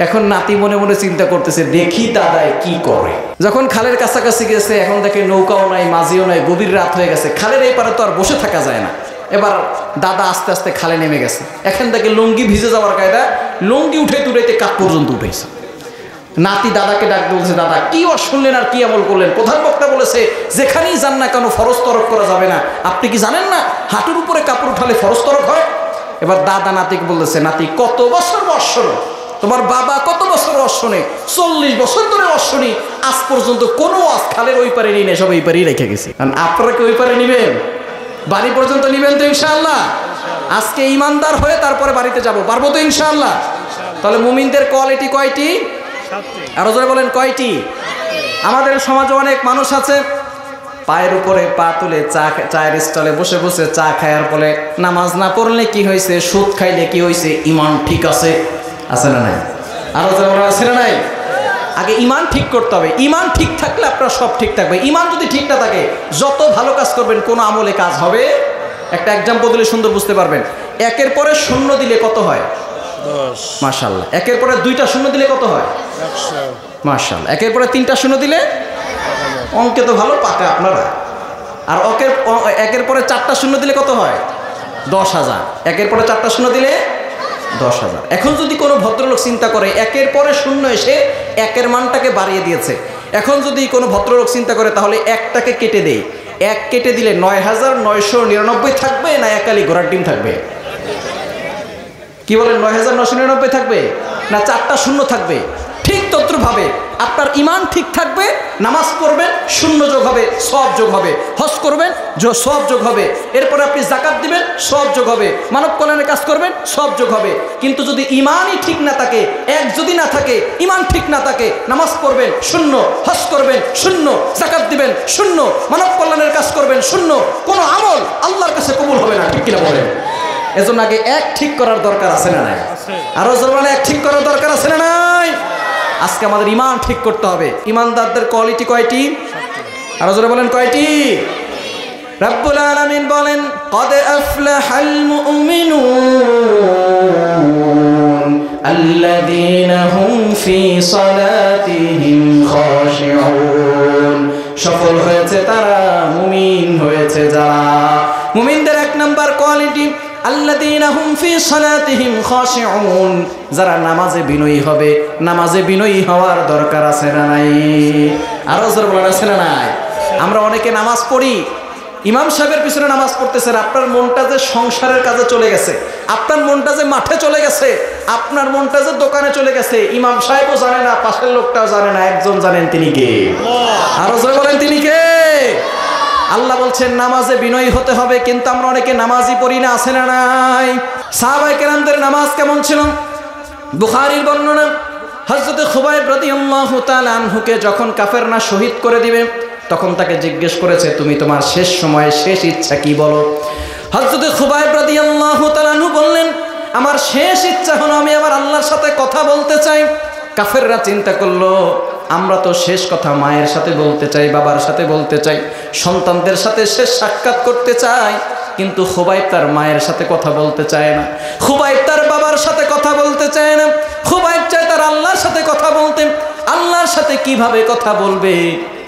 এখন নাতি মনে মনে চিন্তা করতেছে, দেখি দাদায় কি করে। যখন খালের কাছাকাছি গেছে, এখন দেখে নৌকাও নাই, মাঝিও নাই, গভীর রাত হয়ে গেছে, খালের এই পারে তো আর বসে থাকা যায় না। এবার দাদা আস্তে আস্তে খালে নেমে গেছে। এখান থেকে লুঙ্গি ভিজে যাওয়ার কায়দা, লুঙ্গি উঠে তুড়াইতে কাঠ পর্যন্ত উঠেছে। নাতি দাদাকে ডাক বলছে, দাদা কি ওর শুনলেন আর কি আমল করলেন? প্রধান বক্তা বলেছে, যেখানেই যান না কেন ফরজ তরক করা যাবে না। আপনি কি জানেন না হাঁটুর উপরে কাপড় উঠালে ফরজ তরক হয়? এবার দাদা নাতিকে বলতেছে, নাতি কত বছর ওয়াজ শোনো, তোমার বাবা কত বছর ওয়াজ শোনে, 40 বছর ধরে ওয়াজ শুনি, আজ পর্যন্ত কোনো ওয়াজ খালের ওই পারে নিয়ে নেই, সব এই পারেই রেখে গেছি। আপনারা কি ওই পারে নিবেন? বাড়ি পর্যন্ত নিবেন তো ইনশাআল্লাহ? আজকে ইমানদার হয়ে তারপরে বাড়িতে যাব, পারবো তো ইনশাআল্লাহ? তাহলে মুমিনদের কোয়ালিটি কয়টি? আরো জোরে বলেন, কয়টি? আমাদের সমাজে অনেক মানুষ আছে পায়ের উপরে পা তুলে চায়ের স্টলে বসে বসে চা খায়ার বলে, নামাজ না পড়লে কি হয়েছে, সুদ খাইলে কি হয়েছে, ইমান ঠিক আছে। আছে না নাই? আরো জোরে বলেন, আছে না নাই? আগে ইমান ঠিক করতে হবে। ইমান ঠিক থাকলে আপনার সব ঠিক থাকবে। ইমান যদি ঠিক না থাকে, যত ভালো কাজ করবেন কোনো আমলে কাজ হবে। একটা এক্সাম্পল দিলে সুন্দর বুঝতে পারবেন। একের পরে শূন্য দিলে কত হয়? 10। মাশাআল্লাহ। একের পরে 2টা শূন্য দিলে কত হয়? 100। মাশাআল্লাহ। একের পরে 3টা শূন্য দিলে, অঙ্কে তো ভালো পাকা আপনারা। আর একের পরে 4টা শূন্য দিলে কত হয়? 10,000। একের পরে 4টা শূন্য দিলে 10,000। এখন যদি কোনো ভদ্রলোক চিন্তা করে, একের পরে শূন্য এসে একের মানটাকে বাড়িয়ে দিয়েছে, এখন যদি কোনো ভদ্রলোক চিন্তা করে, তাহলে একটাকে কেটে দেই, এক কেটে দিলে 9,999 থাকবে না একালি ঘোড়ার ডিম থাকবে? কি বলেন, 9,999 থাকবে না 4টা শূন্য থাকবে? ঠিক তদ্রুপভাবে আপনার ইমান ঠিক থাকবে, নামাজ পড়বেন শূন্য যোগ হবে, সওয়াব যোগ হবে। হজ করবেন সওয়াব যোগ হবে। এরপরে আপনি যাকাত দিবেন, সওয়াব যোগ হবে। মানব কল্যাণের কাজ করবেন, সওয়াব যোগ হবে। কিন্তু যদি ইমানই ঠিক না থাকে, এক যদি না থাকে, ইমান ঠিক না থাকে, নামাজ পড়বেন শূন্য, হজ করবেন শূন্য, যাকাত দিবেন শূন্য, মানব কল্যাণের কাজ করবেন শূন্য, কোনো আমল আল্লাহর কাছে কবুল হবে না, ঠিক কিনা বলেন? এজন্য আগে এক ঠিক করার দরকার আছে না নাই? আরো জোরে এক ঠিক করার দরকার আছে না নাই? আজকে আমাদের ইমান ঠিক করতে হবে। ইমানদারদের কোয়ালিটি কয়টি? আরো জোরে বলেন, কয়টি? রব্বুল আলামিন বলেন, ক্বাদ আফলাহাল মুমিনুন আল্লাযীনা হুম ফি সালাতিহিম খাশিউন। সফল হয়েছে তারা, মুমিন হয়েছে যারা। মুমিনদের 1 নাম্বার কোয়ালিটি, আল্লাযীনা হুম ফি সালাতিহিম খাশিউন, যারা নামাজে বিনয়ী হবে। নামাজে বিনয়ী হওয়ার দরকার আছে না নাই? আরো জোরে বলেন, আছে না নাই? আমরা অনেকে নামাজ পড়ি, ইমাম সাহেবের পিছনে নামাজ পড়তেছেন, আপনার মনটা যে সংসারের কাজে চলে গেছে, আপনার মনটা যে মাঠে চলে গেছে, আপনার মনটা যে দোকানে চলে গেছে। ইমাম সাহেবও জানে না, পাশের লোকটাও জানে না, একজন জানেন, তিনি কে? আরো জোরে বলেন, তিনি কে? আল্লাহ বলছেন নামাজে বিনয়ী হতে হবে, কিন্তু আমরা অনেকে নামাজই পড়ি না, আছে না নাই? সাহাবায়ে কেরামদের নামাজ কেমন ছিল? বুখারীর বর্ণনা, হযরত খুবাইব রাদিয়াল্লাহু তাআলা আনহুকে যখন কাফেররা শহীদ করে দিবে, তখন তাকে জিজ্ঞেস করেছে, তুমি তোমার শেষ সময়ে শেষ ইচ্ছা কি বলো? হযরত খুবাইব রাদিয়াল্লাহু তাআলা আনহু বললেন, আমার শেষ ইচ্ছা হলো আমি আমার আল্লাহর সাথে কথা বলতে চাই। কাফেররা চিন্তা করলো, আমরা তো শেষ কথা মায়ের সাথে বলতে চাই, বাবার সাথে বলতে চাই, সন্তানদের সাথে শেষ সাক্ষাৎ করতে চাই, কিন্তু খুবাইব তার মায়ের সাথে কথা বলতে চায় না। খুবাইব তার বাবা সবার সাথে কথা বলতে চায় না, খুবাইব চায় তার আল্লাহর সাথে কথা বলতে। আল্লাহর সাথে কিভাবে কথা বলবে?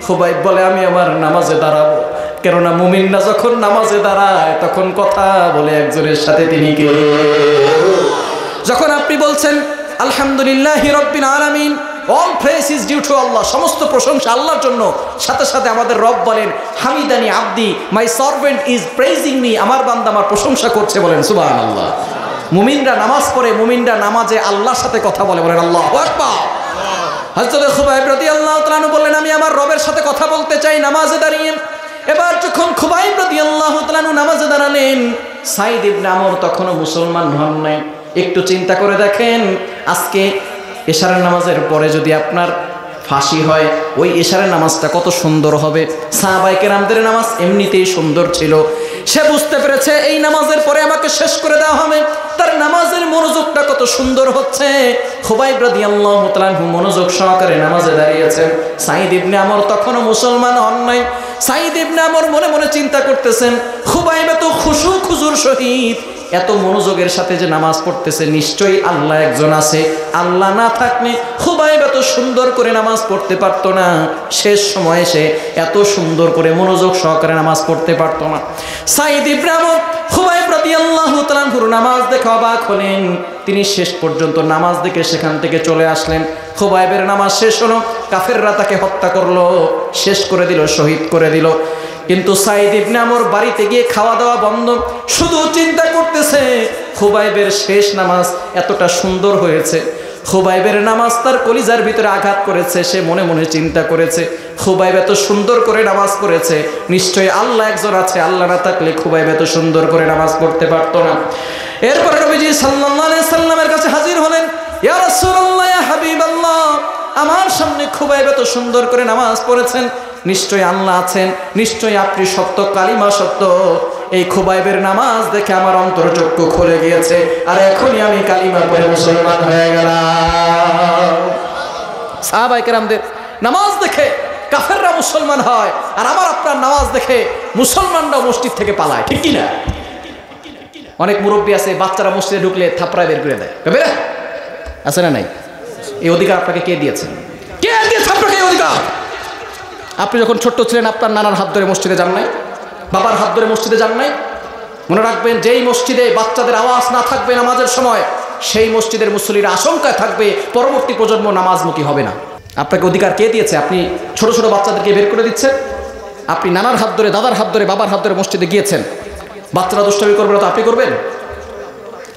খুবাইব বলে আমি আমার নামাজে দাঁড়াবো, কেননা মুমিনরা যখন নামাজে দাঁড়ায় তখন কথা বলে একজনের সাথে, তিনি কে? যখন আপনি বলছেন আলহামদুলিল্লাহি রাব্বিল আলামিন, all praise is due to Allah, সমস্ত প্রশংসা আল্লাহর জন্য, সাথে সাথে আমাদের রব বলেন হামিদানি আব্দি, my servant is praising me, আমার বান্দা আমার প্রশংসা করছে, বলেন সুবহানাল্লাহ। মুমিনরা নামাজ পড়ে, মুমিনরা নামাজে আল্লাহর সাথে কথা বলে, বলেন আল্লাহু আকবার। হযরত খুবাইব রাদিয়াল্লাহু তাআলা আনহু বললেন আমি আমার রবের সাথে কথা বলতে চাই নামাজে দাঁড়িয়ে। এবার যখন খুবাইব রাদিয়াল্লাহু তাআলা আনহু নামাজে দাঁড়ালেন, সাইদ ইবনে আমর তখনও মুসলমান হন নাই। একটু চিন্তা করে দেখেন, আজকে এশারের নামাজের পরে যদি আপনার ফাঁসি হয়, ওই এশারের নামাজটা কত সুন্দর হবে। সাহাবায়ে কেরামদের নামাজ এমনিতেই সুন্দর ছিল। সে বুঝতে পেরেছে এই নামাজের পরে আমাকে শেষ করে দেওয়া হবে, তার নামাজের মনোযোগটা কত সুন্দর হচ্ছে। খুবাইব রাদিয়াল্লাহু তাআলা আনহু মনোযোগ সহকারে নামাজে দাঁড়িয়েছেন। সাইদ ইবনে আমর তখনও মুসলমান হন নাই। সাইদ ইবনে আমর মনে মনে চিন্তা করতেছেন, খুবাইব এত খুশু খুজুর সহিত এত মনোযোগের সাথে যে নামাজ পড়তেছে, নিশ্চয়ই আল্লাহ একজন আছে। আল্লাহ না থাকলে খুবাইব এত সুন্দর করে নামাজ পড়তে পারতো না, শেষ সময়ে সে এত সুন্দর করে মনোযোগ সহকারে নামাজ পড়তে পারতো না। সাইদ ইবনে আমর খুবাইব রাদিয়াল্লাহু তাআলা আনহুর নামাজ দেখে অবাক হলেন। তিনি শেষ পর্যন্ত নামাজ দেখে সেখান থেকে চলে আসলেন। খুবাইবের নামাজ শেষ হলো, কাফেররা তাকে হত্যা করলো, শেষ করে দিল, শহীদ করে দিল। কিন্তু সাইদ ইবনে আমর বাড়িতে গিয়ে খাওয়া দাওয়া বন্ধ, শুধু চিন্তা করতেছে খুবাইবের শেষ নামাজ এতটা সুন্দর হয়েছে। খুবাইবের নামাজ তার কলিজার ভিতরে আঘাত করেছে। সে মনে মনে চিন্তা করেছে খুবাইব এত সুন্দর করে নামাজ পড়েছে, নিশ্চয়ই আল্লাহ একজন আছে, আল্লাহ না থাকলে খুবাইব এত সুন্দর করে নামাজ পড়তে পারতো না। এরপরে নবীজি সাল্লাল্লাহু আলাইহি সাল্লামের কাছে হাজির হলেন। ইয়া রাসূলুল্লাহ, ইয়া হাবিবাল্লাহ, আমার সামনে খুবাইব এত সুন্দর করে নামাজ পড়েছেন, নিশ্চয়ই আল্লাহ আছেন, নিশ্চয়ই আপনি সত্য, কালিমা সত্য। এই খুবাইবের নামাজ দেখে আমার অন্তরচক্ষু খুলে গিয়েছে, আর এখনই আমি কালিমা পড়ে মুসলমান হয়ে গেলাম। সাহাবায়ে কেরামদের নামাজ দেখে কাফেররা মুসলমান হয়, আর আমার আপনার নামাজ দেখে মুসলমানরা মসজিদ থেকে পালায়, ঠিক কি না? অনেক মুরব্বী আছে, বাচ্চারা মসজিদে ঢুকলে থাপড়ায় বের করে দেয়, বের আছে না নাই? এই অধিকার আপনাকে কে দিয়েছেন? কে দিয়েছে আপনাকে এই অধিকার? আপনি যখন ছোট্ট ছিলেন আপনার নানার হাত ধরে মসজিদে যান নাই, বাবার হাত ধরে মসজিদে যান নাই? মনে রাখবেন, যেই মসজিদে বাচ্চাদের আওয়াজ না থাকবে নামাজের সময়, সেই মসজিদের মুসল্লিরা আশঙ্কায় থাকবে পরবর্তী প্রজন্ম নামাজমুখী হবে না। আপনাকে অধিকার কে দিয়েছে? আপনি ছোট ছোট বাচ্চাদেরকে বের করে দিচ্ছেন। আপনি নানার হাত ধরে, দাদার হাত ধরে, বাবার হাত ধরে মসজিদে গিয়েছেন, বাচ্চারা দুষ্টামি করবে না তো আপনি করবেন?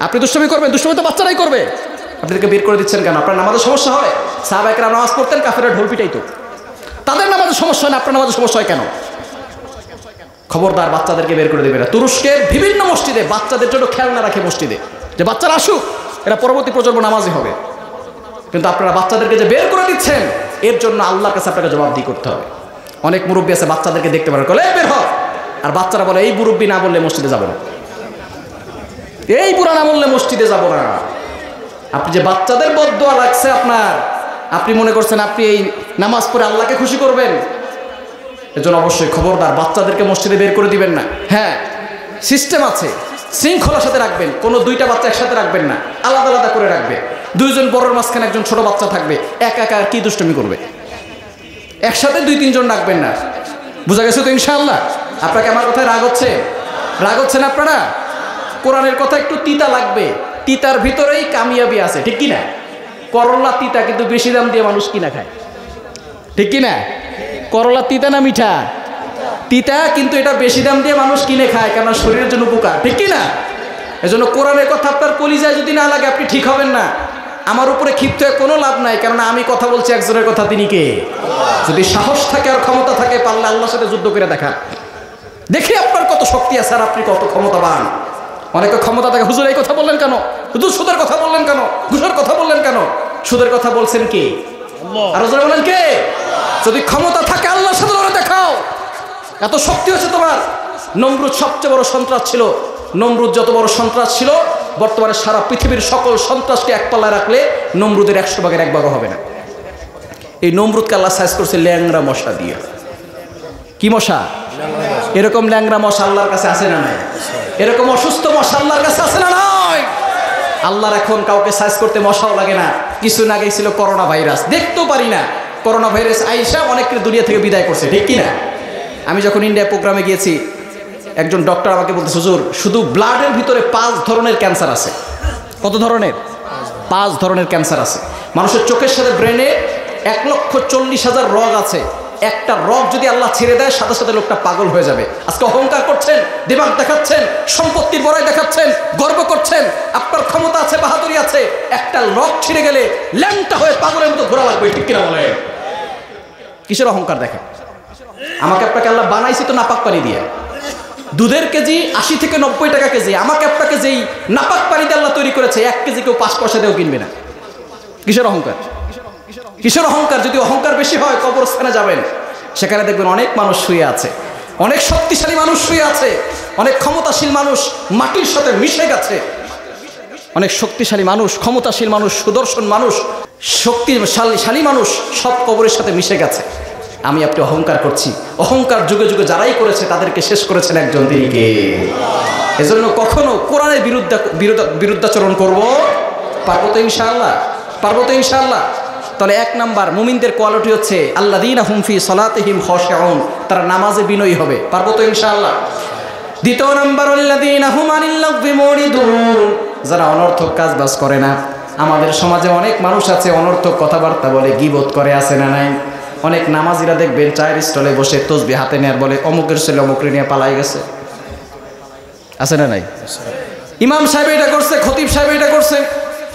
আপনি দুষ্টামি করবেন? দুষ্টামি তো বাচ্চারাই করবে। আপনাদেরকে বের করে দিচ্ছেন কেন? আপনার নামাজের সমস্যা হয়? সাহাবায়ে কেরাম নামাজ পড়তেন, কাফেররা ঢোল পিটাইতো, তাদের নামাজের সমস্যা হয় না, আপনার নামাজের সমস্যা হয় কেন? খবরদার বাচ্চাদেরকে বের করে দেবে না। তুরস্কের বিভিন্ন মসজিদে বাচ্চাদের জন্য খেলনা রাখে মসজিদে, যে বাচ্চারা আসুক, এরা পরবর্তী প্রজন্ম নামাজি হবে। কিন্তু আপনারা বাচ্চাদেরকে যে বের করে দিচ্ছেন, এর জন্য আল্লাহর কাছে আপনাকে জবাবদিহি করতে হবে। অনেক মুরব্বী আছে বাচ্চাদেরকে দেখতে পারে, বলে বের হ, আর বাচ্চারা বলে এই মুরব্বী না বললে মসজিদে যাব না, এই বুড়া না বললে মসজিদে যাব না। আপনি যে বাচ্চাদের বদদোয়া লাগছে আপনার, আপনি মনে করছেন আপনি এই নামাজ পড়ে আল্লাহকে খুশি করবেন? এজন্য অবশ্যই খবরদার বাচ্চাদেরকে মসজিদে বের করে দিবেন না। হ্যাঁ, সিস্টেম আছে, শৃঙ্খলার সাথে রাখবেন। কোনো দুইটা বাচ্চা একসাথে রাখবেন না, আলাদা আলাদা করে রাখবে। দুইজন বড়র মাঝখানে একজন ছোট বাচ্চা থাকবে, একা একা কি দুষ্টমি করবে? একসাথে দুই তিনজন রাখবেন না। বুঝা গেছে তো ইনশাআল্লাহ? আপনাকে আমার কথায় রাগ হচ্ছে? রাগ হচ্ছে না আপনারা? কোরআনের কথা একটু তিতা লাগবে, তিতার ভিতরেই কামিয়াবি আছে, ঠিক কিনা? করলা তিতা, কিন্তু বেশি দাম দিয়ে মানুষ কিনা খায়, ঠিক কিনা? করলা তিতা না মিঠা? তিতা, কিন্তু এটা বেশি দাম দিয়ে মানুষ কিনে খায়, কেন? শরীরের জন্য উপকার, ঠিক কিনা? এজন্য কোরআনের কথা আপনার কলিজায় যদি না লাগে আপনি ঠিক হবেন না। আমার উপরে ক্ষিপ্ত হয়ে কোনো লাভ নাই, কেননা আমি কথা বলছি একজনের কথা, তিনি কে? যদি সাহস থাকে আর ক্ষমতা থাকে, পারলে আল্লাহর সাথে যুদ্ধ করে দেখা, দেখি আপনার কত শক্তি আছে আর আপনি কত ক্ষমতাবান। অনেকে ক্ষমতা থাকে, হুজুর এই কথা বললেন কেন? হুজুর সুদের কথা বললেন কেন? ঘুষের কথা বললেন কেন? সুদের কথা বলছেন কে? আর হুজুর বলেন কে? যদি ক্ষমতা থাকে আল্লাহর সাথে লড়ে দেখাও। এত শক্তি হচ্ছে তোমার। নমরুদ সবচেয়ে বড় সন্ত্রাস ছিল। নমরুদ যত বড় সন্ত্রাস ছিল, বর্তমানে সারা পৃথিবীর সকল সন্ত্রাসকে এক পাল্লায় রাখলে নমরুদের 100 ভাগের 1 ভাগও হবে না। এই নমরুদকে আল্লাহ সাইজ করছে ল্যাংরা মশা দিয়ে। কি মশা? এরকম ল্যাংরা মশা আল্লাহর কাছে আছে না নাই? এরকম অসুস্থ মশা আল্লাহর কাছে আছে না নাই? আল্লাহর এখন কাউকে সাইজ করতে মশাও লাগে না। কিছুদিন আগে ছিল করোনা ভাইরাস, দেখতেও পারি না, করোনা ভাইরাস আইসা অনেকের দুনিয়া থেকে বিদায় করছে, ঠিক কিনা? আমি যখন ইন্ডিয়া প্রোগ্রামে গিয়েছি, একজন ডক্টর আমাকে বলতে, হুজুর শুধু ব্লাডের ভিতরে 5 ধরনের ক্যান্সার আছে। কত ধরনের? 5 ধরনের ক্যান্সার আছে। মানুষের চোখের সাথে ব্রেনে 1,40,000 রগ আছে। একটা রগ যদি আল্লাহ ছেড়ে দেয়, সাথে সাথে লোকটা পাগল হয়ে যাবে। আজকে অহংকার করছেন, দিমাগ দেখাচ্ছেন, সম্পত্তির বড়াই দেখাচ্ছেন, গর্ব করছেন, আপনার ক্ষমতা আছে, বাহাদুরি আছে, একটা রগ ছিঁড়ে গেলে ল্যাংটা হয়ে পাগলের মতো ঘোরা লাগবে, ঠিক কিনা বলেন? কিসের অহংকার দেখেন? আমাকে আপনাকে আল্লাহ বানাইছি তো নাপাক পানি দিয়ে। দুধের কেজি 80 থেকে 90 টাকা কেজি। আমাকে আপনাকে যেই নাপাক পানি দিয়ে আল্লাহ তৈরি করেছে, 1 কেজি কেউ 5 পয়সা দিয়েও কিনবে না। কিসের অহংকার? কিসের অহংকার? যদি অহংকার বেশি হয়, কবরস্থানে যাবেন, সেখানে দেখবেন অনেক মানুষ শুয়ে আছে, অনেক শক্তিশালী মানুষ শুয়ে আছে, অনেক ক্ষমতাশীল মানুষ মাটির সাথে মিশে গেছে। অনেক শক্তিশালী মানুষ, ক্ষমতাশীল মানুষ, সুদর্শন মানুষ, শক্তিশালী মানুষ সব কবরের সাথে মিশে গেছে। আমি আপনি অহংকার করছি। অহংকার যুগে যুগে যারাই করেছে তাদেরকে শেষ করেছেন একজন, তিনি কে? এজন্য কখনো কোরআনের বিরুদ্ধাচরণ করব? পারবো তো ইনশাআল্লাহ, পারবো তো ইনশাআল্লাহ। তাহলে 1 নাম্বার মুমিনদের কোয়ালিটি হচ্ছে আল্লাযীনা হুম ফি সালাতিহিম খাশিউন, তারা নামাজে বিনয়ী হবে। পারবো তো ইনশাআল্লাহ। 2 নাম্বার আল্লাযীনা হুম আনিল লাগবি মুরিদুন, যারা অনর্থক কাজবাজ করে না। আমাদের সমাজে অনেক মানুষ আছে অনর্থক কথাবার্তা বলে, গীবত করে, আছে না নাই? অনেক নামাজিরা দেখবেন চায়ের স্টলে বসে তসবিহ হাতে নেয়ার বলে অমুকের ছেলে অমুকরে নিয়ে পালাই গেছে, আছে না নাই? ইমাম সাহেব এটা করছে, খতিব সাহেব এটা করছে।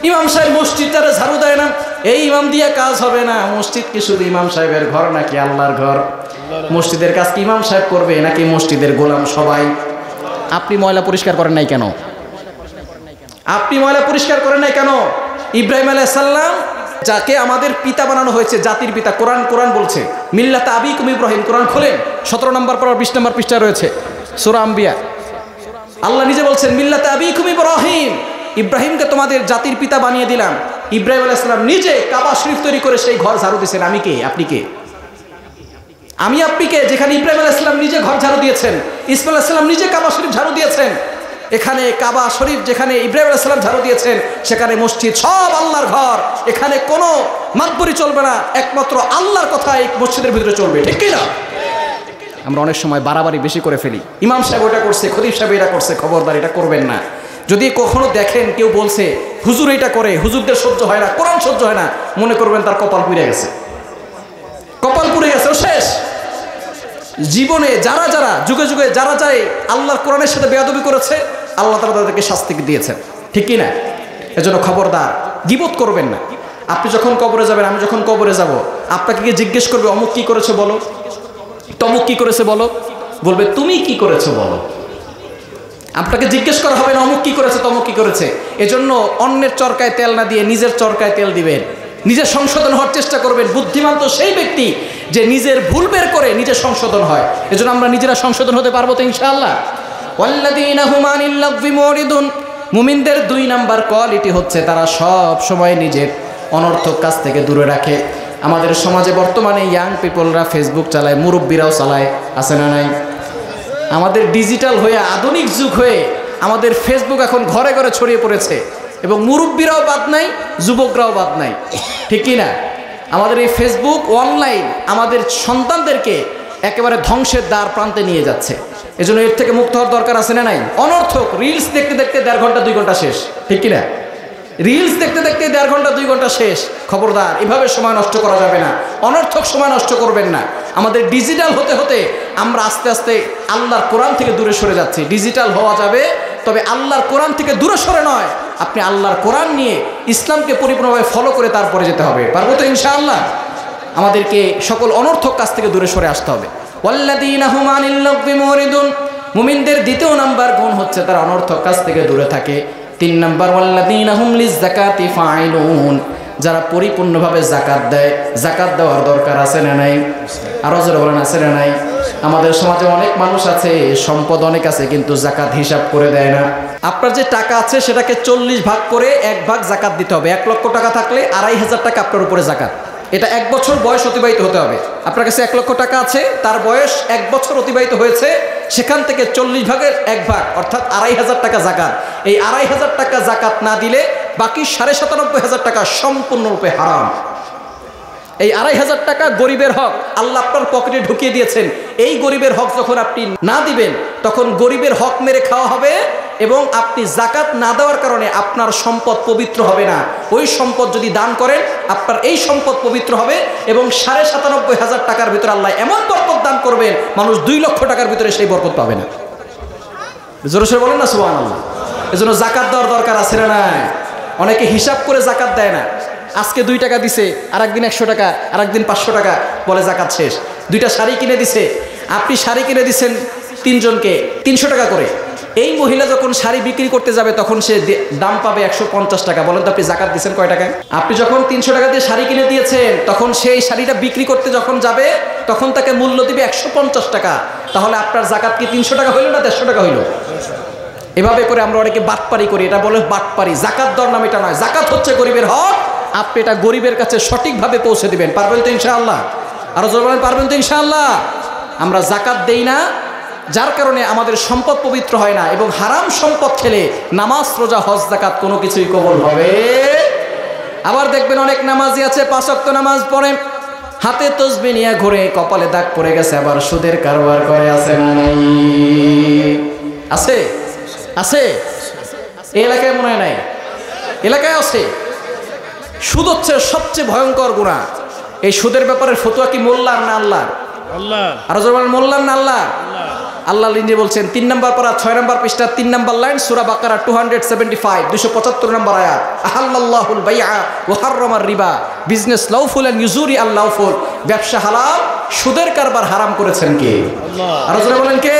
ইমাম সাহেব মসজিদটারে ঝাড়ু দেয় না, এই ইমাম দিয়ে কাজ হবে না। মসজিদ কি শুধু ইমাম সাহেবের ঘর নাকি আল্লাহর ঘর? মসজিদের কাজ কি ইমাম সাহেব করবে নাকি মসজিদের গোলাম সবাই? আপনি ময়লা পরিষ্কার করেন নাই কেন? আপনি ময়লা পরিষ্কার করেন নাই কেন? ইব্রাহিম আলাইহিস সালাম, যাকে আমাদের পিতা বানানো হয়েছে, জাতির পিতা, কোরআন বলছে মিল্লাত আবিকুম ইব্রাহিম। কোরআন খোলেন, 17 নম্বর পর 20 নম্বর পৃষ্ঠা রয়েছে সূরা আম্বিয়া। আল্লাহ নিজে বলছেন মিল্লাত আবিকুম ইব্রাহিম, ইব্রাহিমকে তোমাদের জাতির পিতা বানিয়ে দিলাম। ইব্রাহিম আলাইহিস সালাম নিজে কাবা শরীফ তৈরি করে সেই ঘর ঝাড়ু দিয়েছেন। আমি কে? আপনি কে? আমি আপনি কে? যেখানে ইব্রাহিম আলাইহিস সালাম নিজে ঘর ঝাড়ু দিয়েছেন, ইসমাঈল আলাইহিস সালাম নিজে কাবা শরীফ ঝাড়ু দিয়েছেন। এখানে কাবা শরীফ যেখানে ইব্রাহিম আলাইহিস সালাম ঝাড়ু দিয়েছেন, সেখানে মসজিদ সব আল্লাহর ঘর। এখানে কোনো মাতবরি চলবে না, একমাত্র আল্লাহর কথা এই মসজিদের ভিতরে চলবে, ঠিক কি না? আমরা অনেক সময় বাড়াবাড়ি বেশি করে ফেলি। ইমাম সাহেব এটা করছে, খতিব সাহেব এটা করছে, খবরদার এটা করবেন না। যদি কখনো দেখেন কেউ বলছে হুজুর এটা করে, হুজুরদের সহ্য হয় না, কোরআন সহ্য হয় না, মনে করবেন তার কপাল পুড়ে গেছে, কপাল পুড়ে গেছে, ও শেষ। জীবনে যারা যারা যুগে যুগে যারা যায় আল্লাহর কোরআনের সাথে বেয়াদবি করেছে, আল্লাহ তাআলা তাদেরকে শাস্তি দিয়েছেন, ঠিক কি না? এজন্য খবরদার গীবত করবেন না। আপনি যখন কবরে যাবেন, আমি যখন কবরে যাব, আপনাকে গিয়ে জিজ্ঞেস করবে অমুক কি করেছে বলো, তমুক কি করেছে বলো, বলবে তুমি কি করেছো বলো। আপনাকে জিজ্ঞেস করা হবে না অমুক কি করেছে তমুক কি করেছে। এজন্য অন্যের চরকায় তেল না দিয়ে নিজের চরকায় তেল দিবেন, নিজে সংশোধন হওয়ার চেষ্টা করবেন। বুদ্ধিমান তো সেই ব্যক্তি যে নিজের ভুল বের করে নিজে সংশোধন হয়। এজন্য আমরা নিজেরা সংশোধন হতে পারবো তো ইনশাআল্লাহ। ওয়াল্লাযীনা হুম আনিল লাগবি মুরিদুন, মুমিনদের 2 নাম্বার কোয়ালিটি হচ্ছে তারা সব সময় নিজের অনর্থক কাজ থেকে দূরে রাখে। আমাদের সমাজে বর্তমানে ইয়াং পিপলরা ফেসবুক চালায়, মুরব্বীরাও চালায়, আছে না নাই? আমাদের ডিজিটাল হয়ে আধুনিক যুগ হয়ে আমাদের ফেসবুক এখন ঘরে ঘরে ছড়িয়ে পড়েছে, এবং মুরব্বীরাও বাদ নাই, যুবকরাও বাদ নাই, ঠিক কি না? আমাদের এই ফেসবুক অনলাইন আমাদের সন্তানদেরকে একেবারে ধ্বংসের দ্বার প্রান্তে নিয়ে যাচ্ছে। এজন্য এর থেকে মুক্ত হওয়ার দরকার আছে না নাই? অনর্থক রিলস দেখতে দেখতে 1.5 ঘন্টা 2 ঘন্টা শেষ, ঠিক কি না? রিলস দেখতে দেখতে 1.5 ঘন্টা 2 ঘন্টা শেষ। খবরদার, এভাবে সময় নষ্ট করা যাবে না, অনর্থক সময় নষ্ট করবেন না। আমাদের ডিজিটাল হতে হতে আমরা আস্তে আস্তে আল্লাহর কোরআন থেকে দূরে সরে যাচ্ছি। ডিজিটাল হওয়া যাবে, তবে আল্লাহর কোরআন থেকে দূরে সরে নয়। আপনি আল্লাহর কোরআন নিয়ে ইসলামকে পরিপূর্ণভাবে ফলো করে তারপরে যেতে হবে। পারবো তো ইনশাআল্লাহ? আমাদেরকে সকল অনর্থক কাজ থেকে দূরে সরে আসতে হবে। ওয়াল্লাযীনা হুম আনিল লাগবি মুরিদুন, মুমিনদের 2 নাম্বার গুণ হচ্ছে তারা অনর্থক কাজ থেকে দূরে থাকে। 3 নাম্বার ওয়াল্লাযীনা হুম লিয-যাকাতি ফাইলুন, যারা পরিপূর্ণভাবে যাকাত দেয়। যাকাত দেওয়ার দরকার আছে না নাই? আরো জোরে বলেন, আছে না নাই? আমাদের সমাজে অনেক মানুষ আছে, সম্পদ অনেক আছে, কিন্তু যাকাত হিসাব করে দেয় না। আপনার যে টাকা আছে সেটাকে 40 ভাগ করে 1 ভাগ যাকাত দিতে হবে। 1 লক্ষ টাকা থাকলে 2,500 টাকা আপনার উপরে যাকাত। এটা 1 বছর বয়স অতিবাহিত হতে হবে। আপনার কাছে 1 লক্ষ টাকা আছে, তার বয়স 1 বছর অতিবাহিত হয়েছে, সেখান থেকে 40 ভাগের 1 ভাগ অর্থাৎ 2,500 টাকা যাকাত। এই 2,500 টাকা যাকাত না দিলে বাকি ৯৭৫,০০০ টাকা সম্পূর্ণরূপে হারাম। এই ২,৫০০ টাকা গরিবের হক আল্লাহ আপনার পকেটে ঢুকিয়ে দিয়েছেন। এই গরিবের হক যখন আপনি না দিবেন তখন গরিবের হক মেরে খাওয়া হবে এবং আপনি যাকাত না দেওয়ার কারণে আপনার সম্পদ পবিত্র হবে না। ওই সম্পদ যদি দান করেন আপনার এই সম্পদ পবিত্র হবে এবং ৯৭৫,০০০ টাকার ভিতরে আল্লাহ এমন বরকত দান করবেন মানুষ ২ লক্ষ টাকার ভিতরে সেই বরকত পাবে না। জোরে সোরে বলেন না সুবহানাল্লাহ। এজন্য যাকাত দেওয়ার দরকার আছে না নাই? অনেকে হিসাব করে যাকাত দেয় না। আজকে ২ টাকা দিছে, আরেকদিন ১০০ টাকা, আরেকদিন ৫০০ টাকা, বলে যাকাত শেষ। ২টা শাড়ি কিনে দিছে, আপনি শাড়ি কিনে দিচ্ছেন ৩ জনকে ৩০০ টাকা করে। এই মহিলা যখন শাড়ি বিক্রি করতে যাবে তখন সে দাম পাবে ১৫০ টাকা। বলেন তো আপনি যাকাত দিচ্ছেন কয় টাকায়? আপনি যখন ৩০০ টাকা দিয়ে শাড়ি কিনে দিয়েছেন তখন সেই শাড়িটা বিক্রি করতে যখন যাবে তখন তাকে মূল্য দিবে ১৫০ টাকা। তাহলে আপনার যাকাত কি ৩০০ টাকা হইল না ১৫০ টাকা হইল? এভাবে করে আমরা অনেকে বাটপারি করি, এটা বলে বাটপারি। যাকাত দেওয়ার নাম এটা নয়, যাকাত হচ্ছে গরিবের হক। আপনি এটা গরিবের কাছে সঠিকভাবে পৌঁছে দিবেন। পারবেন তো ইনশাআল্লাহ? আরো জোরে বলেন, পারবেন তো ইনশাআল্লাহ? আমরা যাকাত দেই না, যার কারণে আমাদের সম্পদ পবিত্র হয় না এবং হারাম সম্পদ খেলে নামাজ রোজা হজ যাকাত কোনো কিছুই কবুল হবে। আবার দেখবেন অনেক নামাজি আছে ৫ ওয়াক্ত নামাজ পড়ে, হাতে তসবিহ নিয়ে ঘুরে, কপালে দাগ পড়ে গেছে, আবার সুদের কারবার করে। আছে না নাই? আছে আছে এই এলাকায় মনে হয় নাই? এলাকায় আছে। সুদ হচ্ছে সবচেয়ে ভয়ঙ্কর গুনাহ। এই সুদের ব্যাপারে ফতোয়া কি মোল্লার না আল্লাহর? আল্লাহর। আর জোরে মোল্লার না আল্লাহ? আল্লাহ নিজে বলছেন ৩ নম্বর পারা ৬ নম্বর পৃষ্ঠা ৩ নম্বর লাইন সূরা বাকারা 275 275 নম্বর আয়াত। আহাল্লাল্লাহুল বাইআ ওয়া হাররামার রিবা। Business lawful and usury unlawful. ব্যবসা হালাল, সুদের কারবার হারাম করেছেন কে? আল্লাহ। আর জোরে বলেন কে?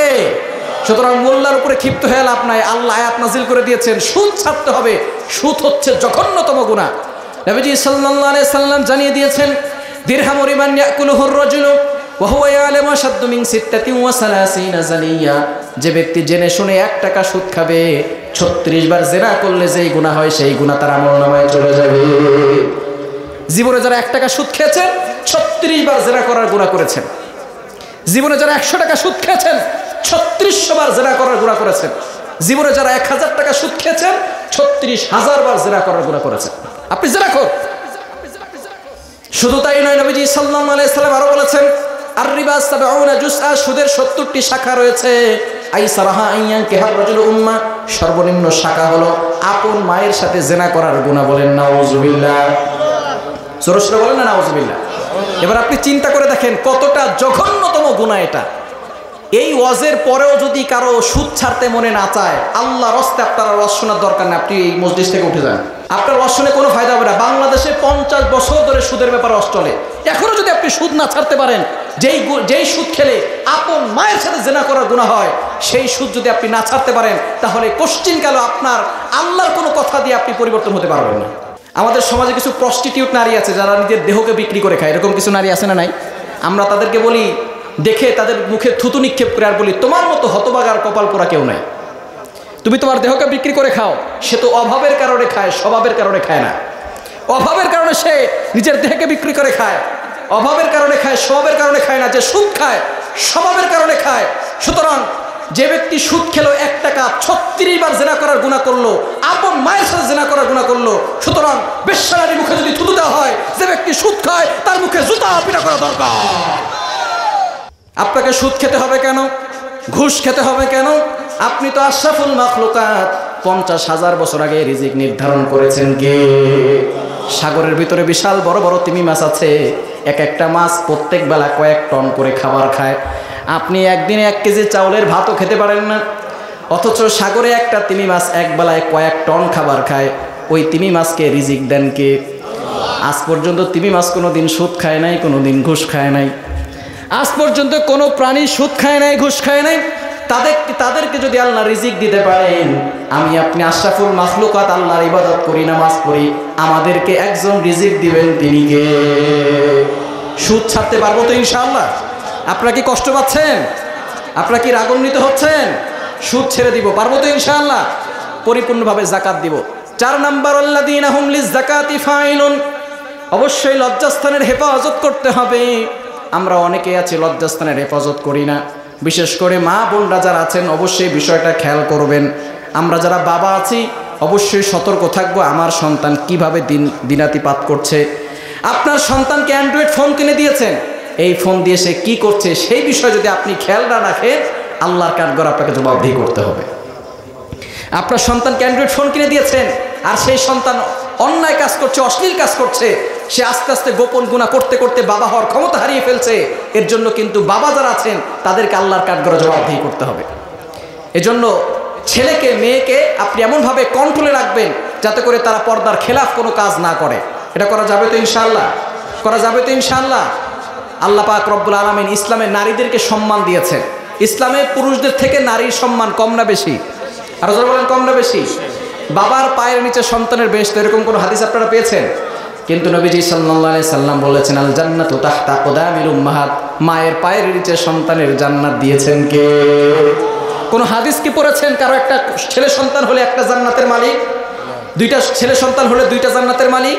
সুতরাং মোল্লার উপরে ক্ষিপ্ত হয়ে লাভ নাই। আল্লাহ আয়াত নাজিল করে দিয়েছেন সুদ ছাড়তে হবে। সুদ হচ্ছে জঘন্যতম গুনাহ। নবীজি সাল্লাল্লাহু আলাইহি সাল্লাম জানিয়ে দিয়েছেন দিরহামু রিমান ইয়াকুলুহুর রাজুলু ওয়া হুয়া ইয়ালামু আশাদ্দু মিন 36 জানিয়া। যে ব্যক্তি জেনে শুনে 1 টাকা সুদ খাবে 36 বার জিনা করলে যেই গুনাহ হয় সেই গুনাহ তার আমলনামায় চলে যাবে। জীবনে যারা 1 টাকা সুদ খেয়েছেন 36 বার জিনা করার গুনাহ করেছেন। জীবনে যারা 100 টাকা সুদ খেয়েছেন 3600 বার জিনা করার গুনাহ করেছেন। জীবনে যারা 1000 টাকা সুদ খেয়েছেন 36,000 বার জিনা করার গুনাহ করেছেন। আপনি জিনা কর। শুধু তাই নয়, নবীজি সাল্লাল্লাহু আলাইহি সাল্লাম আরো বলেছেন আর রিবা 70 জুসআ। সুদের 70টি শাখা রয়েছে। আইসারাহা আইয়ানকিহার রাজুলু উম্মা। সর্বনিম্ন শাখা হলো আপন মায়ের সাথে জিনা করার গুনাহ। বলেন নাউজুবিল্লাহ। জোরে সোরে বলেন না নাউজুবিল্লাহ। এবার আপনি চিন্তা করে দেখেন কতটা জঘন্যতম গুনাহ এটা। এই ওয়াজের পরেও যদি কারো সুদ ছাড়তে মনে না চায়, আল্লাহর রাস্তে আপনার ওয়াজ শোনার দরকার নেই। আপনি এই মসজিদ থেকে উঠে যান, আপনার ওয়াজ শুনে কোনো ফায়দা হবে না। বাংলাদেশে 50 বছর ধরে সুদের ব্যাপারে ওয়াজ চলে। এখনো যদি আপনি সুদ না ছাড়তে পারেন, যেই সুদ খেলে আপন মায়ের সাথে জিনা করার গুনাহ হয়, সেই সুদ যদি আপনি না ছাড়তে পারেন তাহলে কোশ্চিনকালে আপনার আল্লাহর কোনো কথা দিয়ে আপনি পরিবর্তন হতে পারবেন না। আমাদের সমাজে কিছু প্রস্টিটিউট নারী আছে যারা নিজের দেহকে বিক্রি করে খায়। এরকম কিছু নারী আছে না নাই? আমরা তাদেরকে বলি, দেখে তাদের মুখে থুতু নিক্ষেপ করে আর বলি তোমার মতো হতভাগার কপাল পোড়া কেউ নাই। তুমি তোমার দেহকে বিক্রি করে খাও। সে তো অভাবের কারণে খায়, স্বভাবের কারণে খায় না। অভাবের কারণে সে নিজের দেহকে বিক্রি করে খায়, অভাবের কারণে খায়, স্বভাবের কারণে খায় না। যে সুদ খায় স্বভাবের কারণে খায়। সুতরাং যে ব্যক্তি সুদ খেলো 1 টাকা 36 বার জিনা করার গুনাহ করলো, আপন মায়ের সাথে জিনা করার গুনাহ করলো। সুতরাং বেশ্যা নারীর মুখে যদি থুতু দেওয়া হয়, যে ব্যক্তি সুদ খায় তার মুখে জুতা পিটা করা দরকার। আপনাকে সুদ খেতে হবে কেন? ঘুষ খেতে হবে কেন? আপনি তো আশরাফুল মাখলুকাত। 50,000 বছর আগে রিজিক নির্ধারণ করেছেন কে? সাগরের ভিতরে বিশাল বড় বড় তিমি মাছ আছে। এক একটা মাছ প্রত্যেক বেলা কয়েক টন করে খাবার খায়। আপনি একদিনে 1 কেজি চাউলের ভাতও খেতে পারেন না, অথচ সাগরে একটা তিমি মাছ এক বেলায় কয়েক টন খাবার খায়। ওই তিমি মাছকে রিজিক দেন কে? আজ পর্যন্ত তিমি মাছ কোনোদিন সুদ খায় নাই, কোনোদিন ঘুষ খায় নাই। আজ পর্যন্ত কোনো প্রাণী সুদ খায় নাই, ঘুষ খায় নাই। তাদেরকে যদি আল্লাহ রিজিক দিতে পারেন, আমি আপনি আশরাফুল মাখলুকাত আল্লাহর ইবাদত করি, নামাজ পড়ি, আমাদেরকে একজন রিজিক দিবেন, তিনি কে? সুদ ছাড়তে পারবো তো ইনশাআল্লাহ? আপনারা কি কষ্ট পাচ্ছেন? আপনারা কি রাগান্বিত হচ্ছেন? সুদ ছেড়ে দিব, পারবো তো ইনশাআল্লাহ? পরিপূর্ণভাবে যাকাত দিব। 4 নাম্বার আল্লাযীনা হুম লিয-যাকাতি ফাইলুন। অবশ্যই লজ্জাস্থানের হেফাজত করতে হবে। আমরা অনেকে আছি লজ্জাস্থানের হেফাজত করি না। বিশেষ করে মা বোনরা যারা আছেন অবশ্যই বিষয়টা খেয়াল করবেন। আমরা যারা বাবা আছি অবশ্যই সতর্ক থাকবো আমার সন্তান কিভাবে দিনাতিপাত করছে। আপনার সন্তানকে অ্যান্ড্রয়েড ফোন কিনে দিয়েছেন, এই ফোন দিয়ে সে কী করছে সেই বিষয়ে যদি আপনি খেয়াল না রাখেন, আল্লাহর কাঠগড় আপনাকে জবাবদিহি করতে হবে। আপনার সন্তানকে অ্যান্ড্রয়েড ফোন কিনে দিয়েছেন, আর সেই সন্তান অন্যায় কাজ করছে, অশ্লীল কাজ করছে, সে আস্তে আস্তে গোপন গুনাহ করতে করতে বাবা হওয়ার ক্ষমতা হারিয়ে ফেলছে। এর জন্য কিন্তু বাবা যারা আছেন তাদেরকে আল্লাহর কাঠগড়ে জবাবদিহি করতে হবে। এজন্য ছেলেকে মেয়েকে আপনি এমনভাবে কন্ট্রোলে রাখবেন যাতে করে তারা পর্দার খেলাফ কোনো কাজ না করে। এটা করা যাবে তো ইনশাআল্লাহ? করা যাবে তো ইনশাআল্লাহ? আল্লাহ পাক রব্বুল আলামিন ইসলামে নারীদেরকে সম্মান দিয়েছেন। ইসলামে পুরুষদের থেকে নারীর সম্মান কম না বেশি? আরো যারা বলেন কম না বেশি? বাবার পায়ের নিচে সন্তানের বেহেশত, এরকম কোনো হাদিস আপনারা পেয়েছেন? কিন্তু নবীজি সাল্লাল্লাহু আলাইহি সাল্লাম বলেছেন, আল জান্নাতু তাহতা আকদামিল উম্মাহাত, মায়ের পায়ের নিচে সন্তানের জান্নাত দিয়েছেন কে? কোন হাদিস কি পড়েছেন কারো একটা ছেলে সন্তান হলে একটা জান্নাতের মালিক, দুইটা ছেলে সন্তান হলে দুইটা জান্নাতের মালিক?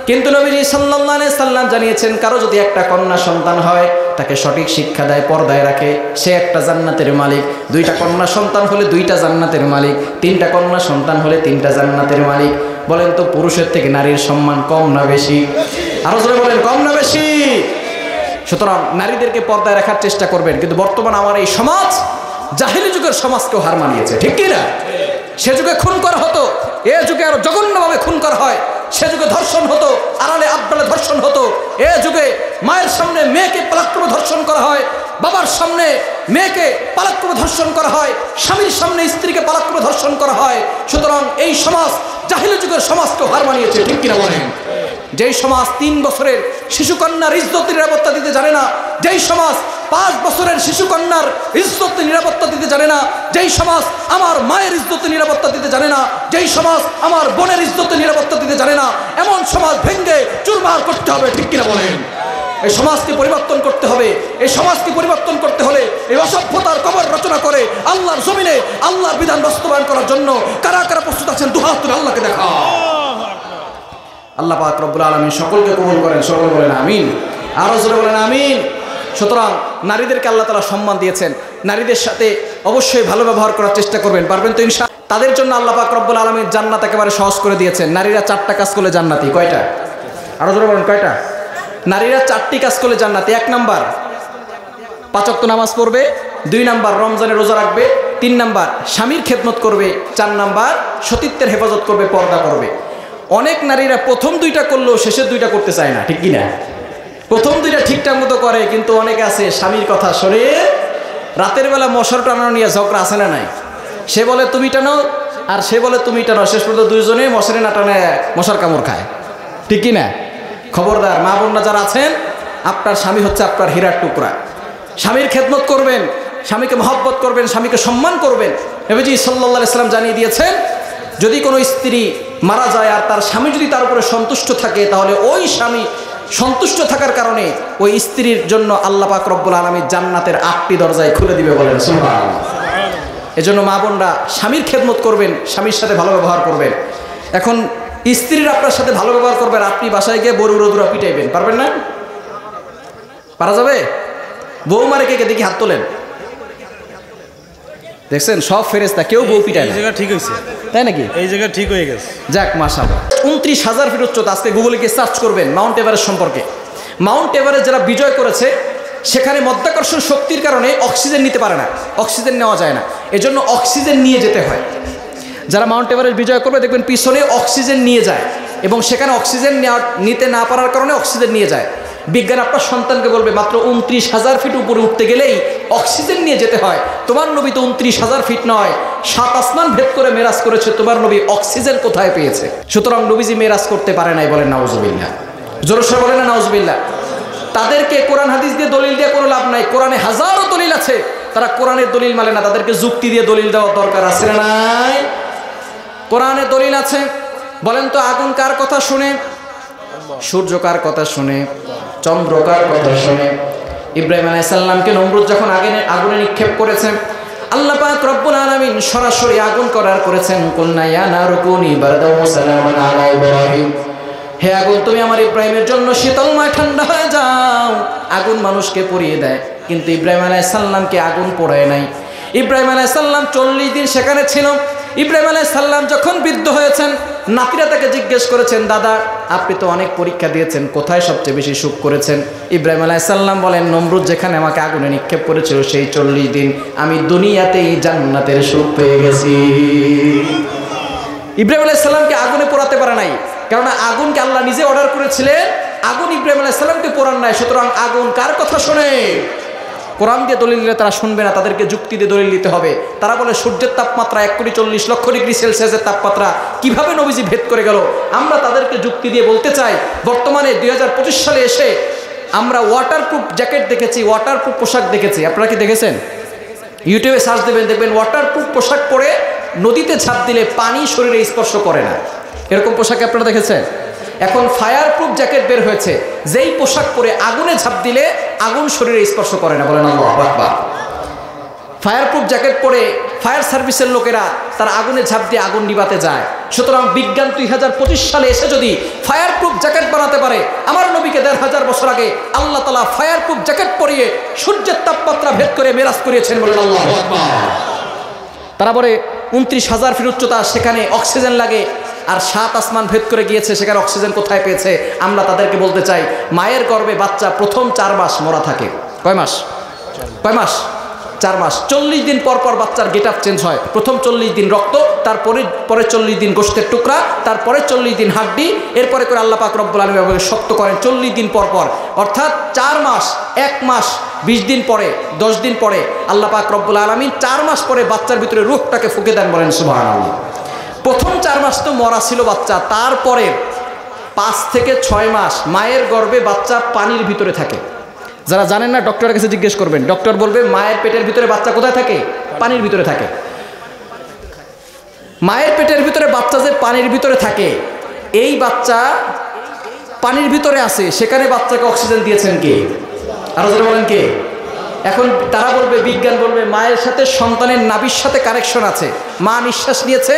কিন্তু নবীজি সাল্লাল্লাহু আলাইহি সাল্লাম জানিয়েছেন, কারো যদি একটা কন্যা সন্তান হয়, তাকে সঠিক শিক্ষা দেয়, পর্দায় রাখে, সে একটা জান্নাতের মালিক। দুইটা কন্যা সন্তান হলে দুইটা জান্নাতের মালিক, তিনটা কন্যা সন্তান হলে তিনটা জান্নাতের মালিক। বলেন তো পুরুষের থেকে নারীর সম্মান কম না বেশি? আরো জোরে বলেন, কম না বেশি? সুতরাং নারীদেরকে পর্দায় রাখার চেষ্টা করবেন। কিন্তু বর্তমান আমার এই সমাজ জাহিলি যুগের সমাজকেও হার মানিয়েছে, ঠিক কি না? সে যুগে খুন করা হতো, এ যুগে আরো জঘন্যভাবে খুন করা হয়। সে যুগে ধর্ষণ হতো, আড়ালে আবডালে ধর্ষণ হতো। এ যুগে মায়ের সামনে মেয়েকে পালাক্রমে ধর্ষণ করা হয়, বাবার সামনে মেয়েকে পালাক্রমে ধর্ষণ করা হয়, স্বামীর সামনে স্ত্রীকে পালাক্রমে ধর্ষণ করা হয়। সুতরাং এই সমাজ জাহিলি যুগের সমাজকেও হার মানিয়েছে, ঠিক কিনা বলেন? যেই সমাজ 3 বছরের শিশুকন্যার ইজ্জতের নিরাপত্তা দিতে জানে না, যেই সমাজ 5 বছরের শিশুকন্যার ইজ্জতের নিরাপত্তা দিতে জানে না, যেই সমাজ আমার মায়ের ইজ্জতের নিরাপত্তা দিতে জানে না, যেই সমাজ আমার বোনের ইজ্জতের নিরাপত্তা দিতে জানে না, এমন সমাজ ভেঙে চুরমার করতে হবে, ঠিক কিনা বলেন? এই সমাজকে পরিবর্তন করতে হবে। এই সমাজকে পরিবর্তন করতে হলে এই অসভ্যতার কবর রচনা করে আল্লাহর জমিনে আল্লাহর বিধান বাস্তবায়ন করার জন্য কারা কারা প্রস্তুত আছেন? দুহাত তুলে আল্লাহকে দেখা। আল্লাহ পাক রব্বুল আলামিন সকলকে কবুল করেন, সকলে বলেন আমিন। আরো জোরে বলেন আমিন। সুতরাং নারীদেরকে আল্লাহ তাআলা সম্মান দিয়েছেন, নারীদের সাথে অবশ্যই ভালো ব্যবহার করার চেষ্টা করবেন, পারবেন তো ইনশাআল্লাহ? তাদের জন্য আল্লাহ পাক রব্বুল আলামিন জান্নাত একেবারে সহজ করে দিয়েছেন। নারীরা 4টা কাজ করলে জান্নাতি। কয়টা? আরো জোরে বলেন, কয়টা? নারীরা 4টি কাজ করলে জান্নাতি। 1 নাম্বার 5 ওয়াক্ত নামাজ পড়বে, 2 নাম্বার রমজানে রোজা রাখবে, 3 নাম্বার স্বামীর খেদমত করবে, 4 নাম্বার সতীত্বের হেফাজত করবে, পর্দা করবে। অনেক নারীরা প্রথম 2টা করলেও শেষের 2টা করতে চায় না, ঠিক কিনা? প্রথম 2টা ঠিকঠাক মতো করে, কিন্তু অনেকে আছে স্বামীর কথা শোনে, রাতের বেলা মশার টানানো নিয়ে ঝগড়া আছে না নাই? সে বলে তুমি টানো, আর সে বলে তুমি টানো, শেষ পর্যন্ত দুইজনে মশারি না টানে মশার কামড় খায়, ঠিক কিনা? খবরদার মা বোনরা যারা আছেন, আপনার স্বামী হচ্ছে আপনার হীরার টুকরা। স্বামীর খেদমত করবেন, স্বামীকে মহব্বত করবেন, স্বামীকে সম্মান করবেন। নবীজি সাল্লাল্লাহু আলাইহি সাল্লাম জানিয়ে দিয়েছেন, যদি কোনো স্ত্রী মারা যায় আর তার স্বামী যদি তার উপরে সন্তুষ্ট থাকে, তাহলে ওই স্বামী সন্তুষ্ট থাকার কারণে ওই স্ত্রীর জন্য আল্লাহ পাক রব্বুল আলামিন জান্নাতের 8টি দরজায় খুলে দিবে, বলেন সুবহানাল্লাহ। এজন্য মা বোনরা স্বামীর খেদমত করবেন, স্বামীর সাথে ভালো ব্যবহার করবেন। এখন স্ত্রীর আপনার সাথে ভালো ব্যবহার করবেন, আপনি বাসায় গিয়ে বড় রোদুরা পিটাইবেন, পারবেন না? পারা যাবে? বউ মারে কে কে দেখি হাত তোলেন। দেখছেন সব ফেরেশতা, কেউ বউ পিটায় না। এই জায়গা ঠিক হয়েছে, তাই নাকি? এই জায়গা ঠিক হয়ে গেছে। যাক মাশাআল্লাহ। 29,000 ফিট উচ্চতা। আজকে গুগলে গিয়ে সার্চ করবেন মাউন্ট এভারেস্ট সম্পর্কে। মাউন্ট এভারেস্ট যারা বিজয় করেছে, সেখানে মধ্যাকর্ষণ শক্তির কারণে অক্সিজেন নিতে পারে না, অক্সিজেন নেওয়া যায় না, এজন্য অক্সিজেন নিয়ে যেতে হয়। যারা মাউন্ট এভারেস্ট বিজয় করবে দেখবেন পিছনে অক্সিজেন নিয়ে যায়, এবং সেখানে অক্সিজেন নিতে না পারার কারণে অক্সিজেন নিয়ে যায়। বিজ্ঞান আপনার সন্তানকে বলবে মাত্র 29,000 ফিট উপরে উঠতে গেলেই অক্সিজেন নিয়ে যেতে হয়। তোমার নবী তো 29,000 ফিট নয়, 7 আসমান ভেদ করে মেরাজ করেছে, তোমার নবী অক্সিজেন কোথায় পেয়েছে? সুতরাং নবীজি মেরাজ করতে পারে নাই, বলেন নাউজুবিল্লাহ। জোরসে বলেন না নাউজুবিল্লাহ। তাদেরকে কোরআন হাদিস দিয়ে দলিল দিয়ে কোনো লাভ নাই। কোরআনে হাজারো দলিল আছে, তারা কোরআনের দলিল মানে না, তাদেরকে যুক্তি দিয়ে দলিল দেওয়ার দরকার আছে না নাই? কোরআনে দলিল আছে। বলেন তো আগুন কার কথা শুনে? সূর্য কার কথা শুনে? চন্দ্র কার কথা শুনে? ইব্রাহিম আলাইহিস সালামকে নমরুদ যখন আগুনে নিক্ষেপ করেছেন, আল্লাহ পাক রব্বুল আলামিন সরাসরি আগুন করেছেন, কুলনা ইয়া নারু কুনি বারদাও ওয়া সালামান আলা ইব্রাহিম। হে আগুন, তুমি আমার ইব্রাহিমের জন্য শীতলময় ঠান্ডা হয়ে যাও। আগুন মানুষকে পুড়িয়ে দেয়, কিন্তু ইব্রাহিম আলাইহিস সালামকে আগুন পোড়ায় নাই। ইব্রাহিম আলাইহিস সালাম 40 দিন সেখানে ছিল। ইব্রাহিম আলাইহিস সালাম যখন বৃদ্ধ হয়েছেন, নাতিরা তাকে জিজ্ঞেস করেছেন, দাদা আপনি তো অনেক পরীক্ষা দিয়েছেন, কোথায় সবচেয়ে বেশি সুখ করেছেন? ইব্রাহিম আলাইহিস সালাম বলেন, নমরুদ যেখানে আমাকে আগুনে নিক্ষেপ করেছিল সেই 40 দিন আমি দুনিয়াতেই জান্নাতের সুখ পেয়ে গেছি। ইব্রাহিম আলাইহিস সালামকে আগুনে পোড়াতে পারে নাই, কারণ আগুনকে আল্লাহ নিজে অর্ডার করেছিলেন, আগুন ইব্রাহিম আলাইহিস সালামকে পোড়ান নাই। সুতরাং আগুন কার কথা শোনে? কোরআন দিয়ে দলিল দিলে তারা শুনবে না, তাদেরকে যুক্তি দিয়ে দলিল দিতে হবে। তারা বলে সূর্যের তাপমাত্রা 1,40,00,000 সেলসিয়াসের তাপমাত্রা কিভাবে নবীজি ভেদ করে গেল? আমরা তাদেরকে যুক্তি দিয়ে বলতে চাই, বর্তমানে 2025 সালে এসে আমরা ওয়াটারপ্রুফ জ্যাকেট দেখেছি, ওয়াটারপ্রুফ পোশাক দেখেছি। আপনারা কি দেখেছেন? ইউটিউবে সার্চ দেবেন, দেখবেন ওয়াটারপ্রুফ পোশাক পরে নদীতে ঝাঁপ দিলে পানি শরীরে স্পর্শ করে না। এরকম পোশাক আপনারা দেখেছেন? এখন ফায়ার প্রুফ জ্যাকেট বের হয়েছে, যেই পোশাক পরে আগুনে ঝাঁপ দিলে আগুন শরীরে স্পর্শ করে না। বলেন আল্লাহু আকবার। ফায়ার প্রুফ জ্যাকেট পরে ফায়ার সার্ভিসের লোকেরা তারা আগুনে ঝাঁপ দিয়ে আগুন নিভাতে যায়। সুতরাং বিজ্ঞান 2025 সালে এসে যদি ফায়ার প্রুফ জ্যাকেট বানাতে পারে, আমার নবীকে 1500 বছর আগে আল্লাহ তাআলা ফায়ার প্রুফ জ্যাকেট পরিয়ে সূর্যের তাপমাত্রা ভেদ করে মেরাজ করিয়েছেন। বলেন আল্লাহু আকবার। তারা বলে 29,000 ফিট উচ্চতা, সেখানে অক্সিজেন লাগে, আর 7 আসমান ভেদ করে গিয়েছে, সেখানে অক্সিজেন কোথায় পেয়েছে? আমরা তাদেরকে বলতে চাই, মায়ের গর্ভে বাচ্চা প্রথম 4 মাস মরা থাকে। কয় মাস? 4 মাস। 40 দিন পর পর বাচ্চার গেট আপ চেঞ্জ হয়। প্রথম 40 দিন রক্ত, তারপরে 40 দিন গোশতের টুকরা, তারপরে 40 দিন হাড্ডি, এরপরে করে আল্লাহ পাক রব্বুল আলামিন শক্ত করেন 40 দিন পর পর। অর্থাৎ 4 মাস, 1 মাস 20 দিন পরে, 10 দিন পরে আল্লাহ পাক রব্বুল আলামিন 4 মাস পরে বাচ্চার ভিতরে রূহটাকে ফুঁকে দেন। বলেন সুবহানাল্লাহ। প্রথম 4 মাস তো মরা ছিল বাচ্চা, তারপরে 5 থেকে 6 মাস মায়ের গর্ভে বাচ্চা পানির ভিতরে থাকে। যারা জানেন না ডক্টরের কাছে জিজ্ঞেস করবেন, ডক্টর বলবে মায়ের পেটের ভিতরে বাচ্চা কোথায় থাকে? পানির ভিতরে থাকে। মায়ের পেটের ভিতরে বাচ্চা যে পানির ভিতরে থাকে, এই বাচ্চা পানির ভিতরে আছে, সেখানে বাচ্চাকে অক্সিজেন দিয়েছেন কে? আরো যারা বলেন কে? এখন তারা বলবে, বিজ্ঞান বলবে মায়ের সাথে সন্তানের নাভির সাথে কানেকশন আছে, মা নিঃশ্বাস নিয়েছে,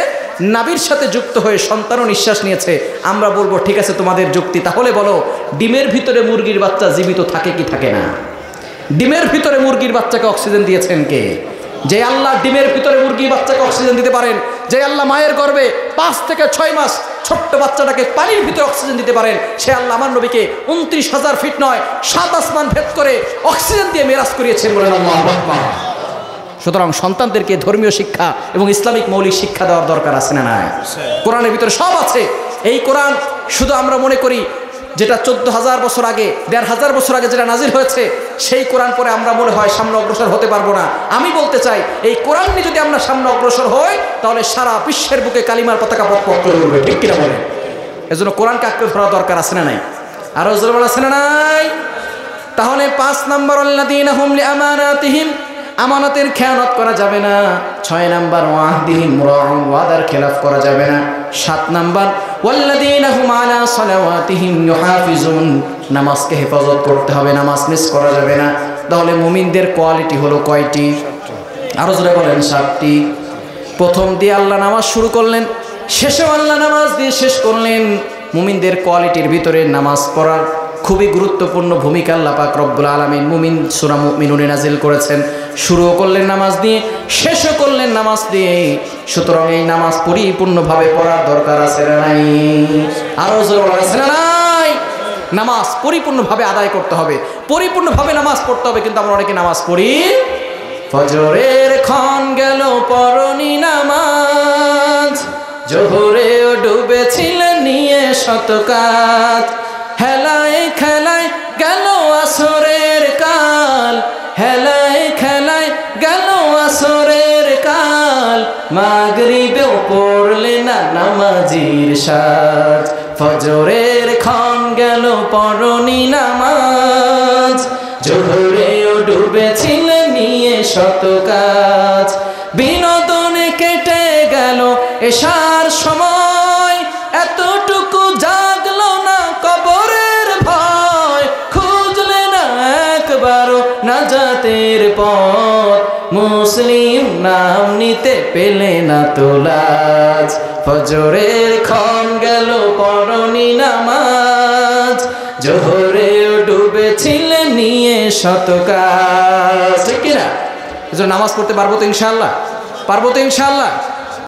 নাভির সাথে যুক্ত হয়ে সন্তানও নিঃশ্বাস নিয়েছে। আমরা বলবো ঠিক আছে তোমাদের যুক্তি, তাহলে বলো ডিমের ভিতরে মুরগির বাচ্চা জীবিত থাকে কি থাকে না? ডিমের ভিতরে মুরগির বাচ্চাকে অক্সিজেন দিয়েছেন কে? যে আল্লাহ ডিমের ভিতরে মুরগির বাচ্চাকে অক্সিজেন দিতে পারেন, যে আল্লাহ মায়ের গর্ভে 5 থেকে 6 মাস ছোট্ট বাচ্চাটাকে পানির ভিতরে অক্সিজেন দিতে পারেন, সে আল্লাহ আমার নবীকে 29,000 ফিট নয় 7 আসমান ভেদ করে অক্সিজেন দিয়ে মেরাজ করিয়েছেন। বলেন আল্লাহু আকবার। সুতরাং সন্তানদেরকে ধর্মীয় শিক্ষা এবং ইসলামিক মৌলিক শিক্ষা দেওয়ার দরকার আছে না নাই? কোরআনের ভিতরে সব আছে। এই কোরআন শুধু আমরা মনে করি যেটা 14,000 বছর আগে, 1,500 বছর আগে যেটা নাজিল হয়েছে, সেই কোরআন পরে আমরা মনে হয় সামনে অগ্রসর হতে পারবো না। আমি বলতে চাই, এই কোরআন নিয়ে যদি আমরা সামনে অগ্রসর হই, তাহলে সারা বিশ্বের বুকে কালিমার পতাকা পথ করে উঠবে। ঠিক কিনা বলেন? এজন্য কোরআনকে আঁকড়ে ধরা দরকার আছে না নাই? আরো জোরে আছে না নাই? তাহলে 5 নম্বর, আল্লাযীনা হুম লিআমানাতিহিম, আমানতের খেয়ানত করা যাবে না। 6 নাম্বার, ওয়াহদিহিম রাউন, ওয়াদার খেলাফ করা যাবে না। 7 নাম্বার, ওয়াল্লাযীনা হুম আলা সালাওয়াতিহিম ইউহাফিজুন, নামাজকে হেফাজত করতে হবে, নামাজ মিস করা যাবে না। তাহলে মুমিনদের কোয়ালিটি হলো কয়টি? আরো জোরে বলেন 7টি। প্রথম দিয়ে আল্লাহ নামাজ শুরু করলেন, শেষেও আল্লাহ নামাজ দিয়ে শেষ করলেন। মুমিনদের কোয়ালিটির ভিতরে নামাজ পড়ার খুবই গুরুত্বপূর্ণ ভূমিকা আল্লাহ পাক রব্বুল আলামিন মুমিন সূরা মুমিনুনে নাজিল করেছেন। শুরুও করলেন নামাজ দিয়ে, শেষও করলেন নামাজ দিয়ে। সুতরাং এই নামাজ পরিপূর্ণভাবে পড়ার দরকার আছে না নাই? আরো জোরে আছে না নাই? নামাজ পরিপূর্ণভাবে আদায় করতে হবে, পরিপূর্ণভাবে নামাজ পড়তে হবে। কিন্তু আমরা অনেকে নামাজ পড়ি, ফজরের ক্ষণ গেল পড়নি নামাজ, জোহরেও ডুবেছিলেন নিয়ে শত কাজ, হেলায় খেলায় গেল আসরের কাল, হেলায় খেলায় গেল আসরের কাল, মাগরিবেও পড়লে না নামাজির সাজ, ফজরের ক্ষণ গেল পড়নি নামাজ, জোহরেও ডুবেছিলেন নিয়ে শত কাজ, বিনোদনে কেটে গেল এশার সময়, এতটুকু জাগলো না কবরের ভয়, খুঁজলে না একবারও নাজাতের পথ, মুসলিম নাম নিতে পেলে না তো লাজ, ফজরের ক্ষণ গেল পড়নি নামাজ, জোহরেও ডুবেছিলে নিয়ে শত কাজ। ঠিক কিনা? নামাজ পড়তে পারবো তো ইনশাআল্লাহ? পারবো তো ইনশাআল্লাহ?